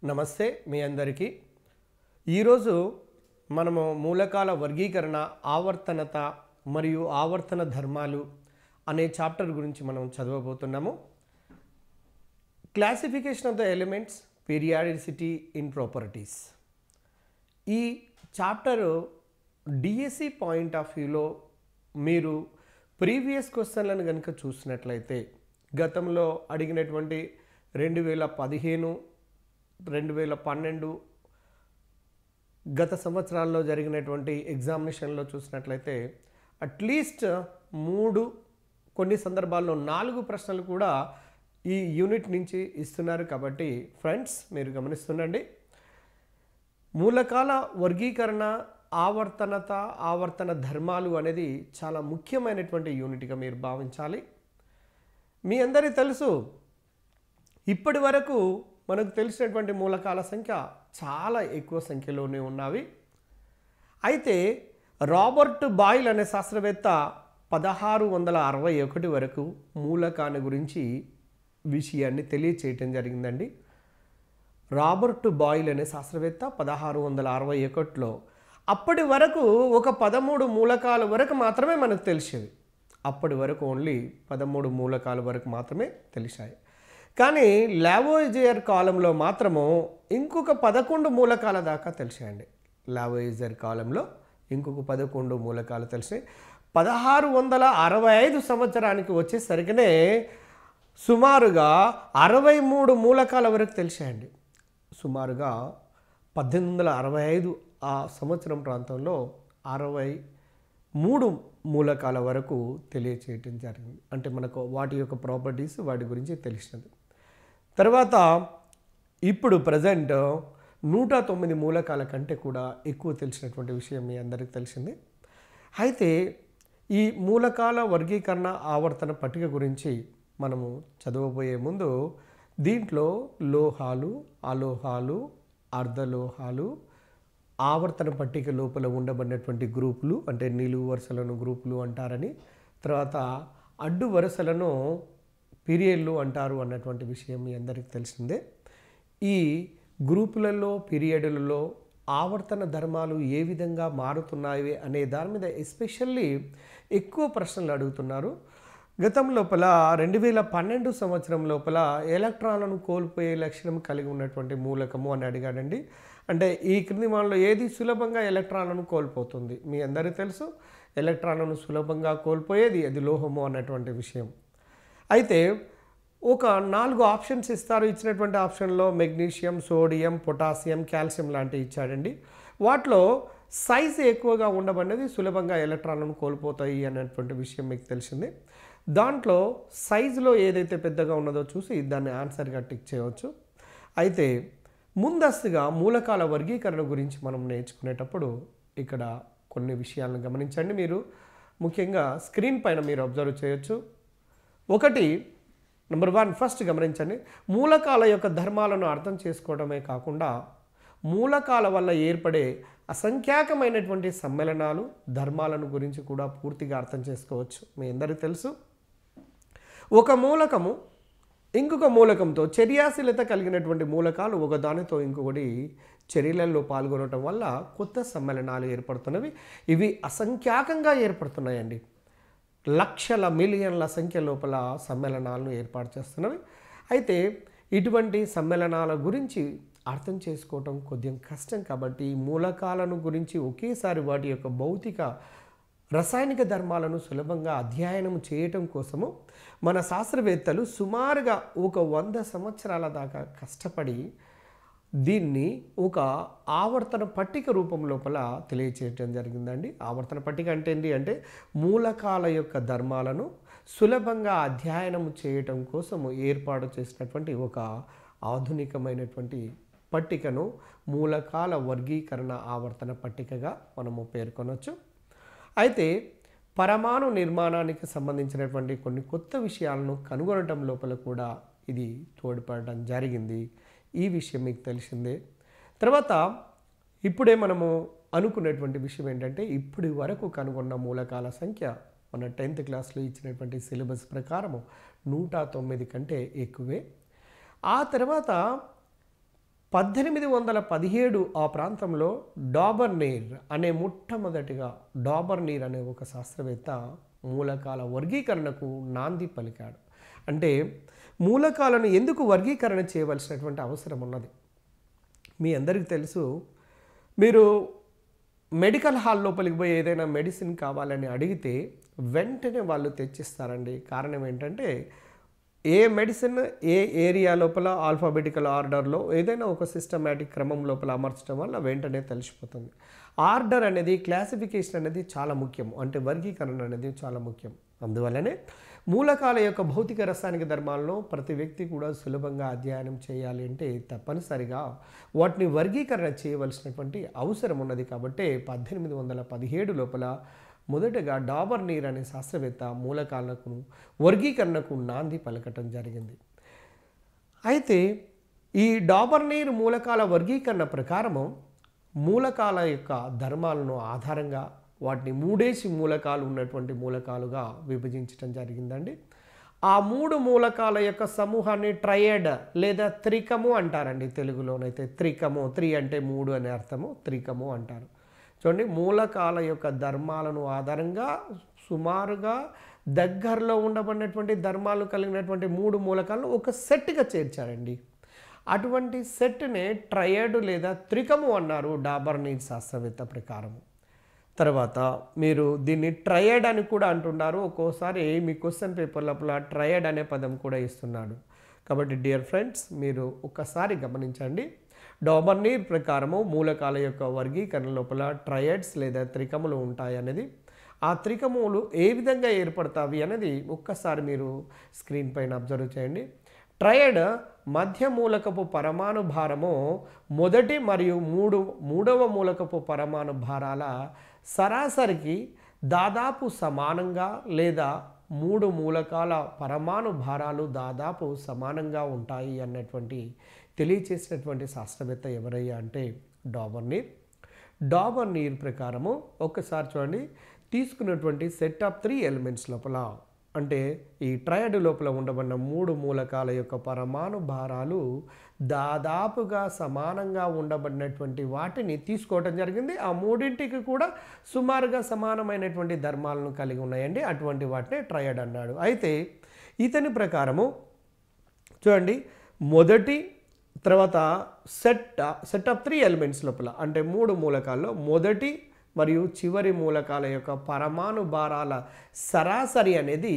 నమస్తే మీ అందరికీ. ఈరోజు మనము మూలకాల వర్గీకరణ, ఆవర్తనత మరియు ఆవర్తన ధర్మాలు అనే చాప్టర్ గురించి మనం చదవబోతున్నాము. Classification of the elements, periodicity in properties. ఈ చాప్టరు డిఎస్సి పాయింట్ ఆఫ్ వ్యూలో మీరు ప్రీవియస్ క్వశ్చన్లను కనుక చూసినట్లయితే గతంలో అడిగినటువంటి 2015, 2012 గత సంవత్సరాల్లో జరిగినటువంటి ఎగ్జామినేషన్లో చూసినట్లయితే అట్లీస్ట్ 3, కొన్ని సందర్భాల్లో 4 ప్రశ్నలు కూడా ఈ యూనిట్ నుంచి ఇస్తున్నారు. కాబట్టి ఫ్రెండ్స్ మీరు గమనిస్తుండండి. మూలకాల వర్గీకరణ, ఆవర్తనత, ఆవర్తన ధర్మాలు అనేది చాలా ముఖ్యమైనటువంటి యూనిట్గా మీరు భావించాలి. మీ అందరికీ తెలుసు, ఇప్పటి వరకు మనకు తెలిసినటువంటి మూలకాల సంఖ్య చాలా ఎక్కువ సంఖ్యలోనే ఉన్నవి. అయితే రాబర్ట్ బాయిల్ అనే శాస్త్రవేత్త 1661 వరకు మూలకాన్ని గురించి విషయాన్ని తెలియచేయటం జరిగిందండి. రాబర్ట్ బాయిల్ అనే శాస్త్రవేత్త 1661లో అప్పటి వరకు ఒక 13 మూలకాల వరకు మాత్రమే మనకు తెలిసేవి. అప్పటి వరకు ఓన్లీ 13 మూలకాల వరకు మాత్రమే తెలిసాయి. కానీ లావోయిజియర్ కాలంలో మాత్రము ఇంకొక 11 మూలకాల దాకా తెలిసాయండి. లావోయిజియర్ కాలంలో ఇంకొక 11 మూలకాలు తెలిసాయి. 1665 సంవత్సరానికి వచ్చేసరికినే సుమారుగా 63 మూలకాల వరకు తెలిసాయండి. సుమారుగా 1865 ఆ సంవత్సరం ప్రాంతంలో 63 మూలకాల వరకు తెలియచేయటం జరిగింది. అంటే మనకు వాటి యొక్క ప్రాపర్టీస్, వాటి గురించి తెలిసినది. తర్వాత ఇప్పుడు ప్రజెంట్ 109 మూలకాల కంటే కూడా ఎక్కువ తెలిసినటువంటి విషయం మీ అందరికీ తెలిసింది. అయితే ఈ మూలకాల వర్గీకరణ, ఆవర్తన పట్టిక గురించి మనము చదవబోయే ముందు దీంట్లో లోహాలు, అలోహాలు, అర్ధలోహాలు, ఆవర్తన పట్టిక లోపల ఉండబడినటువంటి గ్రూపులు, అంటే నిలువు వరుసలను గ్రూపులు అంటారని, తర్వాత అడ్డు వరుసలను పీరియడ్లు అంటారు అన్నటువంటి విషయం మీ అందరికీ తెలిసిందే. ఈ గ్రూపులలో, పీరియడ్లలో ఆవర్తన ధర్మాలు ఏ విధంగా మారుతున్నాయి అనే దాని మీద ఎస్పెషల్లీ ఎక్కువ ప్రశ్నలు అడుగుతున్నారు. గతం లోపల 2012 సంవత్సరం లోపల ఎలక్ట్రాన్లను కోల్పోయే లక్షణం కలిగి ఉన్నటువంటి మూలకము అని అడిగాడండి. అంటే ఈ క్రింది మనలో ఏది సులభంగా ఎలక్ట్రాన్లను కోల్పోతుంది? మీ అందరికీ తెలుసు, ఎలక్ట్రాన్లను సులభంగా కోల్పోయేది అది లోహము అన్నటువంటి విషయం. అయితే ఒక 4 ఆప్షన్స్ ఇస్తారు. ఇచ్చినటువంటి ఆప్షన్లో మెగ్నీషియం, సోడియం, పొటాషియం, కాల్షియం లాంటివి ఇచ్చాడండి. వాటిలో సైజు ఎక్కువగా ఉండబడినది సులభంగా ఎలక్ట్రాన్లను కోల్పోతాయి అన్నటువంటి విషయం మీకు తెలిసింది. దాంట్లో సైజులో ఏదైతే పెద్దగా ఉన్నదో చూసి దాన్ని ఆన్సర్గా టిక్ చేయవచ్చు. అయితే ముందస్తుగా మూలకాల వర్గీకరణ గురించి మనం నేర్చుకునేటప్పుడు ఇక్కడ కొన్ని విషయాలను గమనించండి. మీరు ముఖ్యంగా స్క్రీన్ పైన మీరు అబ్జర్వ్ చేయొచ్చు. ఒకటి, నెంబర్ 1 ఫస్ట్ గమనించండి. మూలకాల యొక్క ధర్మాలను అర్థం చేసుకోవడమే కాకుండా మూలకాల వల్ల ఏర్పడే అసంఖ్యాకమైనటువంటి సమ్మేళనాలు, ధర్మాలను గురించి కూడా పూర్తిగా అర్థం చేసుకోవచ్చు. మీ అందరికీ తెలుసు, ఒక మూలకము ఇంకొక మూలకంతో చర్యాశీలత కలిగినటువంటి మూలకాలు ఒకదానితో ఇంకొకటి చర్యలలో పాల్గొనడం వల్ల కొత్త సమ్మేళనాలు ఏర్పడుతున్నవి. ఇవి అసంఖ్యాకంగా ఏర్పడుతున్నాయండి. లక్షల, మిలియన్ల సంఖ్య లోపల సమ్మేళనాలను ఏర్పాటు చేస్తున్నవి. అయితే ఇటువంటి సమ్మేళనాల గురించి అర్థం చేసుకోవటం కొద్దిగా కష్టం. కాబట్టి ఈ మూలకాలను గురించి ఒకేసారి వాటి యొక్క భౌతిక, రసాయనిక ధర్మాలను సులభంగా అధ్యయనం చేయటం కోసము మన శాస్త్రవేత్తలు సుమారుగా ఒక 100 సంవత్సరాల దాకా కష్టపడి దీన్ని ఒక ఆవర్తన పట్టిక రూపం లోపల తెలియచేయటం జరిగిందండి. ఆవర్తన పట్టిక అంటే ఏంటి అంటే మూలకాల యొక్క ధర్మాలను సులభంగా అధ్యయనం చేయటం కోసము ఏర్పాటు చేసినటువంటి ఒక ఆధునికమైనటువంటి పట్టికను మూలకాల వర్గీకరణ, ఆవర్తన పట్టికగా మనము పేర్కొనవచ్చు. అయితే పరమాణు నిర్మాణానికి సంబంధించినటువంటి కొన్ని కొత్త విషయాలను కనుగొనడం లోపల కూడా ఇది తోడ్పడడం జరిగింది. ఈ విషయం మీకు తెలిసిందే. తర్వాత ఇప్పుడే మనము అనుకునేటువంటి విషయం ఏంటంటే ఇప్పటి వరకు కనుగొన్న మూలకాల సంఖ్య మన 10th క్లాస్లో ఇచ్చినటువంటి సిలబస్ ప్రకారము 109 కంటే ఎక్కువే. ఆ తర్వాత 1817 ఆ ప్రాంతంలో డాబర్నీర్ అనే మొట్టమొదటిగా డాబర్నీర్ అనే ఒక శాస్త్రవేత్త మూలకాల వర్గీకరణకు నాంది పలికాడు. అంటే మూలకాలను ఎందుకు వర్గీకరణ చేయవలసినటువంటి అవసరం ఉన్నది. మీ అందరికీ తెలుసు, మీరు మెడికల్ హాల్ లోపలికి పోయి ఏదైనా మెడిసిన్ కావాలని అడిగితే వెంటనే వాళ్ళు తెచ్చిస్తారండి. కారణం ఏంటంటే ఏ మెడిసిన్ ఏ ఏరియా లోపల ఆల్ఫాబెటికల్ ఆర్డర్లో ఏదైనా ఒక సిస్టమేటిక్ క్రమం లోపల అమర్చడం వల్ల వెంటనే తెలిసిపోతుంది. ఆర్డర్ అనేది, క్లాసిఫికేషన్ అనేది చాలా ముఖ్యం. అంటే వర్గీకరణ అనేది చాలా ముఖ్యం. అందువల్లనే మూలకాల యొక్క భౌతిక రసాయనిక ధర్మాలను ప్రతి వ్యక్తి కూడా సులభంగా అధ్యయనం చేయాలి అంటే తప్పనిసరిగా వాటిని వర్గీకరణ చేయవలసినటువంటి అవసరం ఉన్నది. కాబట్టి 1817 లోపల మొదటగా డాబర్నీర్ అనే శాస్త్రవేత్త మూలకాలకు వర్గీకరణకు నాంది పలకటం జరిగింది. అయితే ఈ డాబర్నీర్ మూలకాల వర్గీకరణ ప్రకారము మూలకాల యొక్క ధర్మాలను ఆధారంగా వాటిని మూడేసి మూలకాలు ఉన్నటువంటి మూలకాలుగా విభజించడం జరిగిందండి. ఆ 3 మూలకాల యొక్క సమూహాన్ని ట్రయడ్ లేదా త్రికము అంటారండి. తెలుగులోనైతే త్రికము, 3 అంటే 3 అనే అర్థము, త్రికము అంటారు. చూడండి, మూలకాల యొక్క ధర్మాలను ఆధారంగా సుమారుగా దగ్గరలో ఉండబడినటువంటి ధర్మాలు కలిగినటువంటి 3 మూలకాలను ఒక సెట్గా చేర్చారండి. అటువంటి సెట్నే ట్రయడ్ లేదా త్రికము అన్నారు డాబర్నీర్ శాస్త్రవేత్త ప్రకారము. తర్వాత మీరు దీన్ని ట్రయడ్ అని కూడా అంటున్నారు. ఒక్కోసారి మీ క్వశ్చన్ పేపర్ లోపల ట్రయడ్ అనే పదం కూడా ఇస్తున్నాడు. కాబట్టి డియర్ ఫ్రెండ్స్, మీరు ఒక్కసారి గమనించండి. డాబర్నీర్ ప్రకారము మూలకాల యొక్క వర్గీకరణ లోపల ట్రయడ్స్ లేదా త్రికములు ఉంటాయనేది, ఆ త్రికములు ఏ విధంగా ఏర్పడతాయి అనేది ఒక్కసారి మీరు స్క్రీన్ పైన అబ్జర్వ్ చేయండి. ట్రయడ్ మధ్య మూలకపు పరమాణు భారము మొదటి మరియు మూడవ మూలకపు పరమాణు భారాల సరాసరికి దాదాపు సమానంగా లేదా 3 మూలకాల పరమాణు భారాలు దాదాపు సమానంగా ఉంటాయి అన్నటువంటి తెలియచేసినటువంటి శాస్త్రవేత్త ఎవరయ్యా అంటే డాబర్నీర్ ప్రకారము ఒక్కసారి చూడండి, తీసుకున్నటువంటి సెట్ ఆఫ్ 3 ఎలిమెంట్స్ లోపల అంటే ఈ ట్రయడ్ లోపల ఉండబడిన 3 మూలకాల యొక్క పరమాణు భారాలు దాదాపుగా సమానంగా ఉండబడినటువంటి వాటిని తీసుకోవటం జరిగింది. ఆ మూడింటికి కూడా సుమారుగా సమానమైనటువంటి ధర్మాలను కలిగి ఉన్నాయండి. అటువంటి వాటిని ట్రయడ్ అన్నాడు. అయితే ఇతని ప్రకారము చూడండి, మొదటి తర్వాత సెట్ ఆఫ్ 3 ఎలిమెంట్స్ లోపల అంటే 3 మూలకాల్లో మొదటి మరియు చివరి మూలకాల యొక్క పరమాణు భారాల సరాసరి అనేది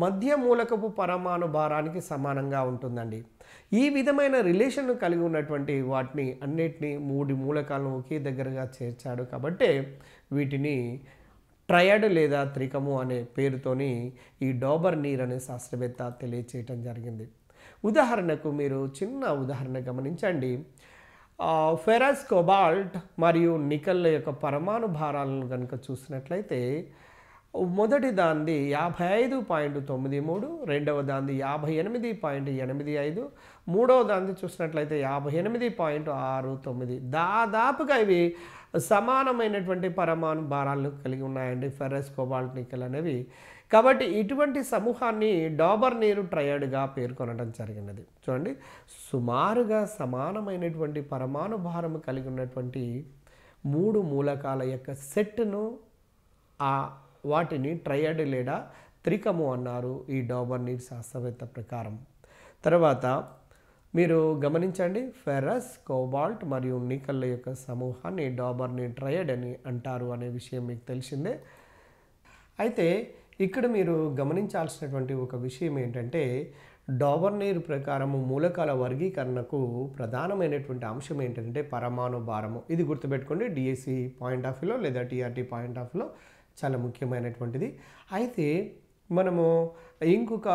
మధ్య మూలకపు పరమాణు భారానికి సమానంగా ఉంటుందండి. ఈ విధమైన రిలేషన్ కలిగి ఉన్నటువంటి వాటిని అన్నిటినీ 3 మూలకాలను ఒకే దగ్గరగా చేర్చాడు. కాబట్టి వీటిని ట్రయడ్ లేదా త్రికము అనే పేరుతోని ఈ డాబర్నీర్ అనే శాస్త్రవేత్త తెలియచేయటం జరిగింది. ఉదాహరణకు మీరు చిన్న ఉదాహరణ గమనించండి. ఫెరస్, కోబాల్ట్ మరియు నికెల్ యొక్క పరమాణు భారాలను కనుక చూసినట్లయితే మొదటి దానిది 55.93, రెండవ దానిది 58.85, మూడవ దానిది చూసినట్లయితే 58.69. దాదాపుగా ఇవి సమానమైనటువంటి పరమాణు భారాలను కలిగి ఉన్నాయండి ఫెరస్, కోబాల్ట్, నికెల్ అనేవి. కాబట్టి ఇటువంటి సమూహాన్ని డాబర్నీర్ ట్రయడ్గా పేర్కొనడం జరిగినది. చూడండి, సుమారుగా సమానమైనటువంటి పరమాణు భారం కలిగి ఉన్నటువంటి 3 మూలకాల యొక్క సెట్ను వాటిని ట్రయడ్ లేదా త్రికము అన్నారు ఈ డాబర్నీర్ శాస్త్రవేత్త ప్రకారం. తర్వాత మీరు గమనించండి, ఫెరస్, కోబాల్ట్ మరియు నికెల్ యొక్క సమూహాన్ని డాబర్నీర్ ట్రయడ్ అని అంటారు అనే విషయం మీకు తెలిసిందే. అయితే ఇక్కడ మీరు గమనించాల్సినటువంటి ఒక విషయం ఏంటంటే, డాబర్నీర్ ప్రకారము మూలకాల వర్గీకరణకు ప్రధానమైనటువంటి అంశం ఏంటంటే పరమాణు భారము. ఇది గుర్తుపెట్టుకోండి, డిఎస్సి పాయింట్ ఆఫ్ వ్యూలో లేదా టీఆర్టీ పాయింట్ ఆఫ్ వ్యూలో చాలా ముఖ్యమైనటువంటిది. అయితే మనము ఇంకొక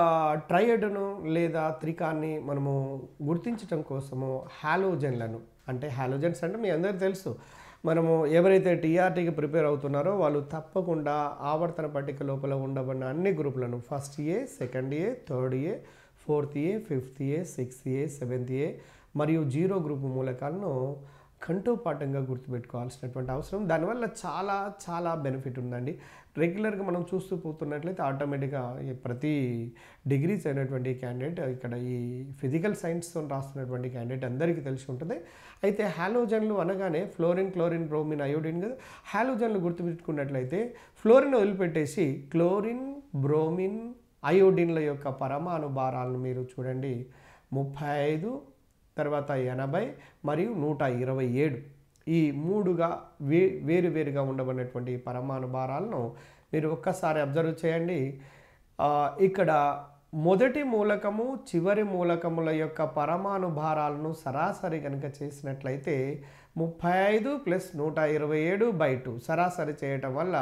ట్రయడ్ను లేదా త్రికాన్ని మనము గుర్తించడం కోసము హాలోజన్లను, అంటే హాలోజన్స్ అంటే మీ అందరికీ తెలుసు, మనము ఎవరైతే టీఆర్టీకి ప్రిపేర్ అవుతున్నారో వాళ్ళు తప్పకుండా ఆవర్తన పట్టిక లోపల ఉండబడిన అన్ని గ్రూపులను first A, second A, third A, fourth A, fifth A, sixth A, seventh A మరియు 0 గ్రూపు మూలకాలను కంఠోపాఠంగా గుర్తుపెట్టుకోవాల్సినటువంటి అవసరం. దానివల్ల చాలా చాలా బెనిఫిట్ ఉందండి. రెగ్యులర్గా మనం చూస్తూ పోతున్నట్లయితే ఆటోమేటిక్గా ఈ ప్రతి డిగ్రీస్ అయినటువంటి క్యాండిడేట్ ఇక్కడ ఈ ఫిజికల్ సైన్స్తో రాస్తున్నటువంటి క్యాండిడేట్ అందరికీ తెలిసి ఉంటుంది. అయితే హాలోజన్లు అనగానే ఫ్లోరిన్, క్లోరిన్, బ్రోమిన్, అయోడిన్ కదా. హాలోజన్లు గుర్తుపెట్టుకున్నట్లయితే ఫ్లోరిన్ వదిలిపెట్టేసి క్లోరిన్, బ్రోమిన్, అయోడిన్ల యొక్క పరమాణు భారాలను మీరు చూడండి. 35, తర్వాత 80 మరియు 127 ఈ 3గా వేరువేరుగా ఉండబడినటువంటి పరమాణు భారాలను మీరు ఒక్కసారి అబ్జర్వ్ చేయండి. ఇక్కడ మొదటి మూలకము చివరి మూలకముల యొక్క పరమాణు భారాలను సరాసరి కనుక చేసినట్లయితే 35 + 127/2 సరాసరి చేయటం వల్ల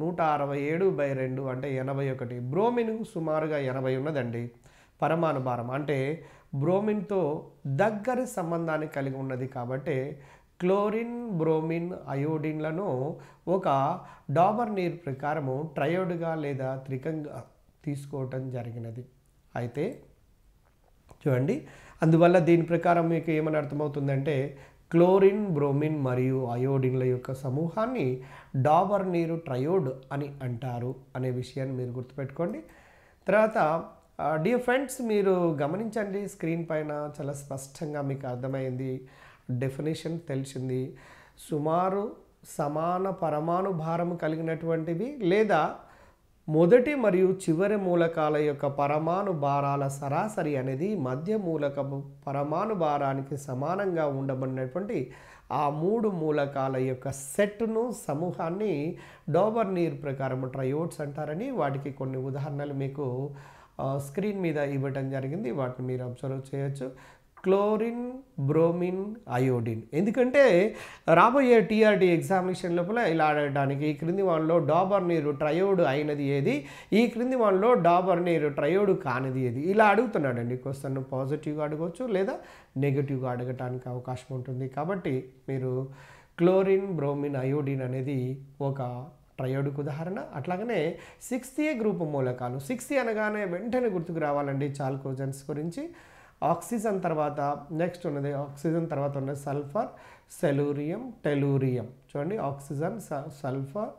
167/2 అంటే 81. బ్రోమిన్ సుమారుగా 80 ఉన్నదండి పరమాణు భారం. అంటే బ్రోమిన్తో దగ్గరి సంబంధాన్ని కలిగి ఉన్నది కాబట్టి క్లోరిన్, బ్రోమిన్, అయోడిన్లను ఒక డాబర్నీర్ ప్రకారము ట్రయోడ్గా లేదా త్రికంగా తీసుకోవటం జరిగినది. అయితే చూడండి, అందువల్ల దీని ప్రకారం మీకు ఏమని అర్థమవుతుందంటే క్లోరిన్, బ్రోమిన్ మరియు అయోడిన్ల యొక్క సమూహాన్ని డాబర్నీరు ట్రయోడ్ అని అంటారు అనే విషయాన్ని మీరు గుర్తుపెట్టుకోండి. తర్వాత డియర్ ఫ్రెండ్స్, మీరు గమనించండి, స్క్రీన్ పైన చాలా స్పష్టంగా మీకు అర్థమైంది, డెఫినేషన్ తెలిసింది. సుమారు సమాన పరమాణు భారం కలిగినటువంటివి లేదా మొదటి మరియు చివరి మూలకాల యొక్క పరమాణు భారాల సరాసరి అనేది మధ్య మూలకపు పరమాణు భారానికి సమానంగా ఉండబడినటువంటి ఆ 3 మూలకాల యొక్క సెట్ను, సమూహాన్ని డాబర్నీర్ ప్రకారం ట్రయోడ్స్ అంటారని వాటికి కొన్ని ఉదాహరణలు మీకు స్క్రీన్ మీద ఇవ్వటం జరిగింది. వాటిని మీరు అబ్జర్వ్ చేయొచ్చు. Chlorine, bromine, iodine. ఎందుకంటే రాబోయే టీఆర్టీ ఎగ్జామినేషన్ లోపల ఇలా అడగడానికి ఈ క్రింది వాళ్ళలో డాబర్నీరు ట్రయోడ్ అయినది ఏది, ఈ క్రింది వాళ్ళలో డాబర్నీరు ట్రయోడ్ కానిది ఏది, ఇలా అడుగుతున్నాడండి. క్వశ్చన్ పాజిటివ్గా అడగవచ్చు లేదా నెగిటివ్గా అడగటానికి అవకాశం ఉంటుంది. కాబట్టి మీరు క్లోరిన్, బ్రోమిన్, అయోడిన్ అనేది ఒక ట్రయోడ్కు ఉదాహరణ. అట్లాగనే 6A గ్రూప్ మూలకాలు. 6A అనగానే వెంటనే గుర్తుకు రావాలండి చాల్కోజన్స్ గురించి. ఆక్సిజన్ తర్వాత నెక్స్ట్ ఉన్నది, ఆక్సిజన్ తర్వాత ఉన్నది సల్ఫర్, సెలూరియం, టెలూరియం. చూడండి, ఆక్సిజన్, సల్ఫర్,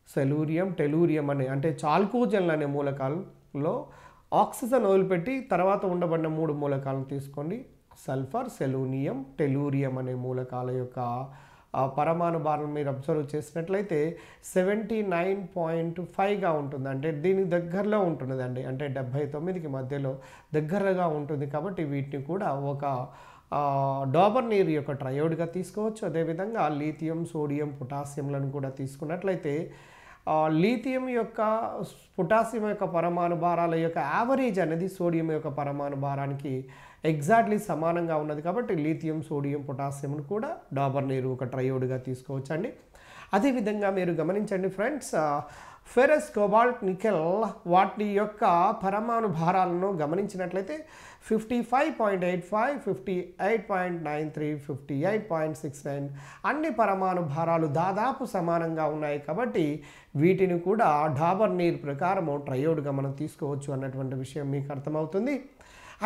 సెలూరియం, టెలూరియం అంటే చాల్కోజన్లు అనే మూలకాలలో ఆక్సిజన్ వదిలిపెట్టి తర్వాత ఉండబడిన 3 మూలకాలను తీసుకోండి. సల్ఫర్, సెలూనియం, టెలూరియం అనే మూలకాల యొక్క పరమాణు భారం మీరు అబ్జర్వ్ చేసినట్లయితే 79.5గా ఉంటుంది. అంటే దీనికి దగ్గరలో ఉంటున్నదండి. అంటే 79కి మధ్యలో దగ్గరగా ఉంటుంది. కాబట్టి వీటిని కూడా ఒక డాబర్నీర్ యొక్క ట్రయోడ్గా తీసుకోవచ్చు. అదేవిధంగా లీథియం, సోడియం, పొటాషియంలను కూడా తీసుకున్నట్లయితే లీథియం యొక్క, పొటాషియం యొక్క పరమాణు భారాల యొక్క యావరేజ్ అనేది సోడియం యొక్క పరమాణు భారానికి ఎగ్జాక్ట్లీ సమానంగా ఉన్నది. కాబట్టి లీథియం, సోడియం, పొటాషియంను కూడా డాబర్నీరు ఒక ట్రయోడ్గా తీసుకోవచ్చండి. అదేవిధంగా మీరు గమనించండి ఫ్రెండ్స్, ఫెరస్, కోబాల్ట్, నికెల్ వాటి యొక్క పరమాణు భారాలను గమనించినట్లయితే 55.85, 58.93, 58.69 అన్ని పరమాణు భారాలు దాదాపు సమానంగా ఉన్నాయి. కాబట్టి వీటిని కూడా డాబర్నీర్ ప్రకారము ట్రయోడ్గా మనం తీసుకోవచ్చు అన్నటువంటి విషయం మీకు అర్థమవుతుంది.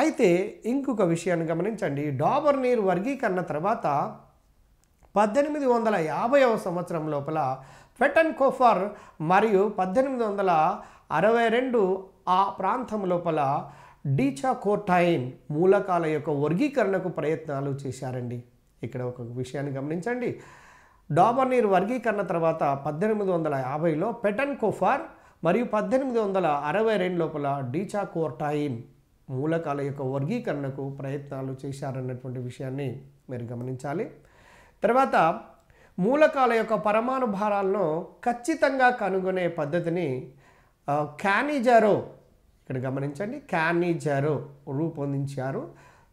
అయితే ఇంకొక విషయాన్ని గమనించండి, డాబర్నీర్ వర్గీకరణ తర్వాత 1850వ సంవత్సరం లోపల ఫెటెన్కోఫర్ మరియు 1862 ఆ ప్రాంతం లోపల డీచాకోటైన్ మూలకాల యొక్క వర్గీకరణకు ప్రయత్నాలు చేశారండి. ఇక్కడ ఒక విషయాన్ని గమనించండి, డాబర్నీర్ వర్గీకరణ తర్వాత 1850లో ఫెటెన్కోఫర్ మరియు 1862 లోపల డీచాకోటైన్ మూలకాల యొక్క వర్గీకరణకు ప్రయత్నాలు చేశారన్నటువంటి విషయాన్ని మీరు గమనించాలి. తర్వాత మూలకాల యొక్క పరమాణు భారాలను ఖచ్చితంగా కనుగొనే పద్ధతిని క్యానిజారో, ఇక్కడ గమనించండి, క్యానిజారో రూపొందించారు.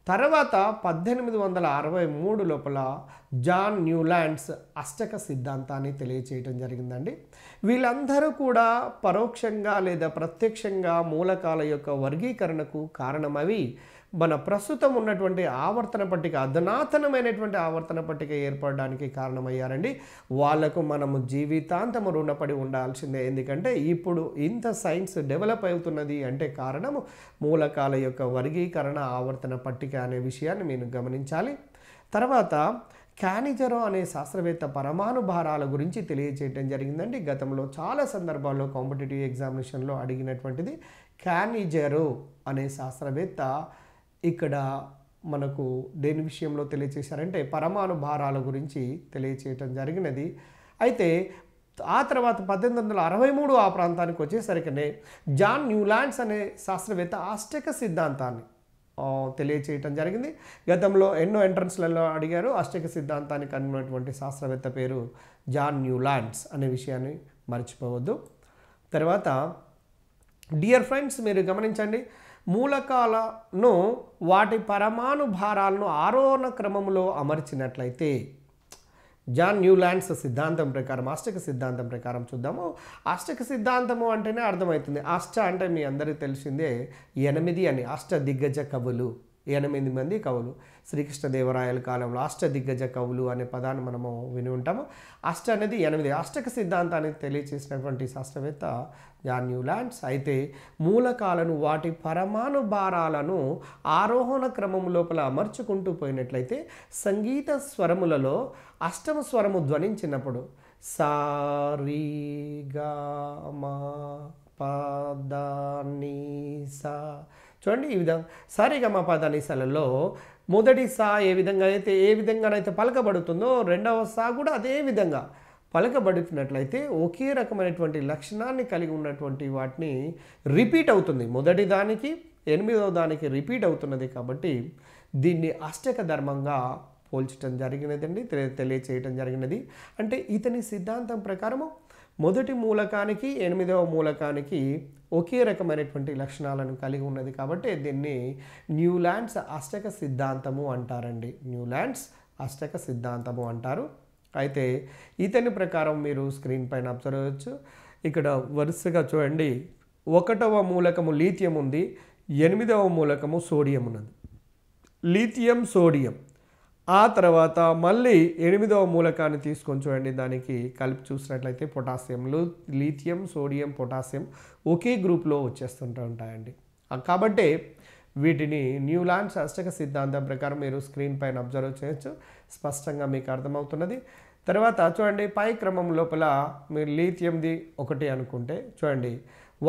తర్వాత 1863 లోపల జాన్ న్యూలాండ్స్ అష్టక సిద్ధాంతాన్ని తెలియచేయటం జరిగిందండి. వీళ్ళందరూ కూడా పరోక్షంగా లేదా ప్రత్యక్షంగా మూలకాల యొక్క వర్గీకరణకు కారణమవి మన ప్రస్తుతం ఉన్నటువంటి ఆవర్తన పట్టిక, అధునాతనమైనటువంటి ఆవర్తన పట్టిక ఏర్పడడానికి కారణమయ్యారండి. వాళ్లకు మనము జీవితాంతము రుణపడి ఉండాల్సిందే. ఎందుకంటే ఇప్పుడు ఇంత సైన్స్ డెవలప్ అవుతున్నది అంటే కారణము మూలకాల యొక్క వర్గీకరణ, ఆవర్తన పట్టిక అనే విషయాన్ని మీరు గమనించాలి. తర్వాత క్యానిజరో అనే శాస్త్రవేత్త పరమాణు భారాల గురించి తెలియచేయడం జరిగిందండి. గతంలో చాలా సందర్భాల్లో కాంపిటేటివ్ ఎగ్జామినేషన్లో అడిగినటువంటిది. క్యానిజరో అనే శాస్త్రవేత్త ఇక్కడ మనకు దేని విషయంలో తెలియచేశారంటే పరమాణు భారాల గురించి తెలియచేయటం జరిగినది. అయితే ఆ తర్వాత 1863 ఆ ప్రాంతానికి వచ్చేసరికనే జాన్ న్యూలాండ్స్ అనే శాస్త్రవేత్త అష్టక సిద్ధాంతాన్ని తెలియచేయటం జరిగింది. గతంలో ఎన్నో ఎంట్రన్స్లలో అడిగారు. అష్టక సిద్ధాంతానికి కనుగొన్నటువంటి శాస్త్రవేత్త పేరు జాన్ న్యూలాండ్స్ అనే విషయాన్ని మర్చిపోవద్దు. తర్వాత డియర్ ఫ్రెండ్స్, మీరు గమనించండి, మూలకాలను వాటి పరమాణు భారాలను ఆరోహణ క్రమంలో అమర్చినట్లయితే జాన్ న్యూలాండ్స్ సిద్ధాంతం ప్రకారం, అష్టక సిద్ధాంతం ప్రకారం చూద్దాము. అష్టక సిద్ధాంతము అంటేనే అర్థమవుతుంది. అష్ట అంటే మీ అందరికీ తెలిసిందే 8 అని. అష్ట దిగ్గజ కవులు, 8 మంది కవులు. శ్రీకృష్ణదేవరాయల కాలంలో అష్ట దిగ్గజ కవులు అనే పదాన్ని మనము విని ఉంటాము. అష్ట అనేది 8. అష్టక సిద్ధాంతాన్ని తెలియచేసినటువంటి శాస్త్రవేత్త జాన్ న్యూలాండ్స్. అయితే మూలకాలను వాటి పరమాణు భారాలను ఆరోహణ క్రమం లోపల అమర్చుకుంటూ పోయినట్లయితే సంగీత స్వరములలో అష్టమ స్వరము ధ్వనించినప్పుడు సా రీ గా మా ప ద ని సా, చూడండి ఈ విధంగా సారీగమ పదనిసలలో మొదటి సా ఏ విధంగానైతే పలకబడుతుందో రెండవ సా కూడా అదే విధంగా పలకబడుతున్నట్లయితే ఒకే రకమైనటువంటి లక్షణాన్ని కలిగి ఉన్నటువంటి వాటిని రిపీట్ అవుతుంది. మొదటి దానికి 8వ దానికి రిపీట్ అవుతున్నది కాబట్టి దీన్ని అష్టక ధర్మంగా పోల్చడం జరిగినదండి, తెలియచేయటం జరిగినది. అంటే ఇతని సిద్ధాంతం ప్రకారము మొదటి మూలకానికి 8వ మూలకానికి ఒకే రకమైనటువంటి లక్షణాలను కలిగి ఉన్నది కాబట్టి దీన్ని న్యూలాండ్స్ అష్టక సిద్ధాంతము అంటారండి. న్యూలాండ్స్ అష్టక సిద్ధాంతము అంటారు. అయితే ఇతని ప్రకారం మీరు స్క్రీన్ పైన అబ్జర్వ్ చేయవచ్చు. ఇక్కడ వరుసగా చూడండి, 1వ మూలకము లీథియం ఉంది, 8వ మూలకము సోడియం ఉన్నది. Lithium sodium. ఆ తర్వాత మళ్ళీ 8వ మూలకాన్ని తీసుకొని చూడండి, దానికి కలిపి చూసినట్లయితే పొటాషియంలు, లీథియం సోడియం పొటాషియం ఒకే గ్రూప్లో వచ్చేస్తుంటూ ఉంటాయండి. కాబట్టి వీటిని న్యూలాండ్స్ అష్టక సిద్ధాంతం ప్రకారం మీరు స్క్రీన్ పైన అబ్జర్వ్ చేయొచ్చు, స్పష్టంగా మీకు అర్థమవుతున్నది. తర్వాత చూడండి, పై క్రమం లోపల మీరు లీథియంది 1 అనుకుంటే చూడండి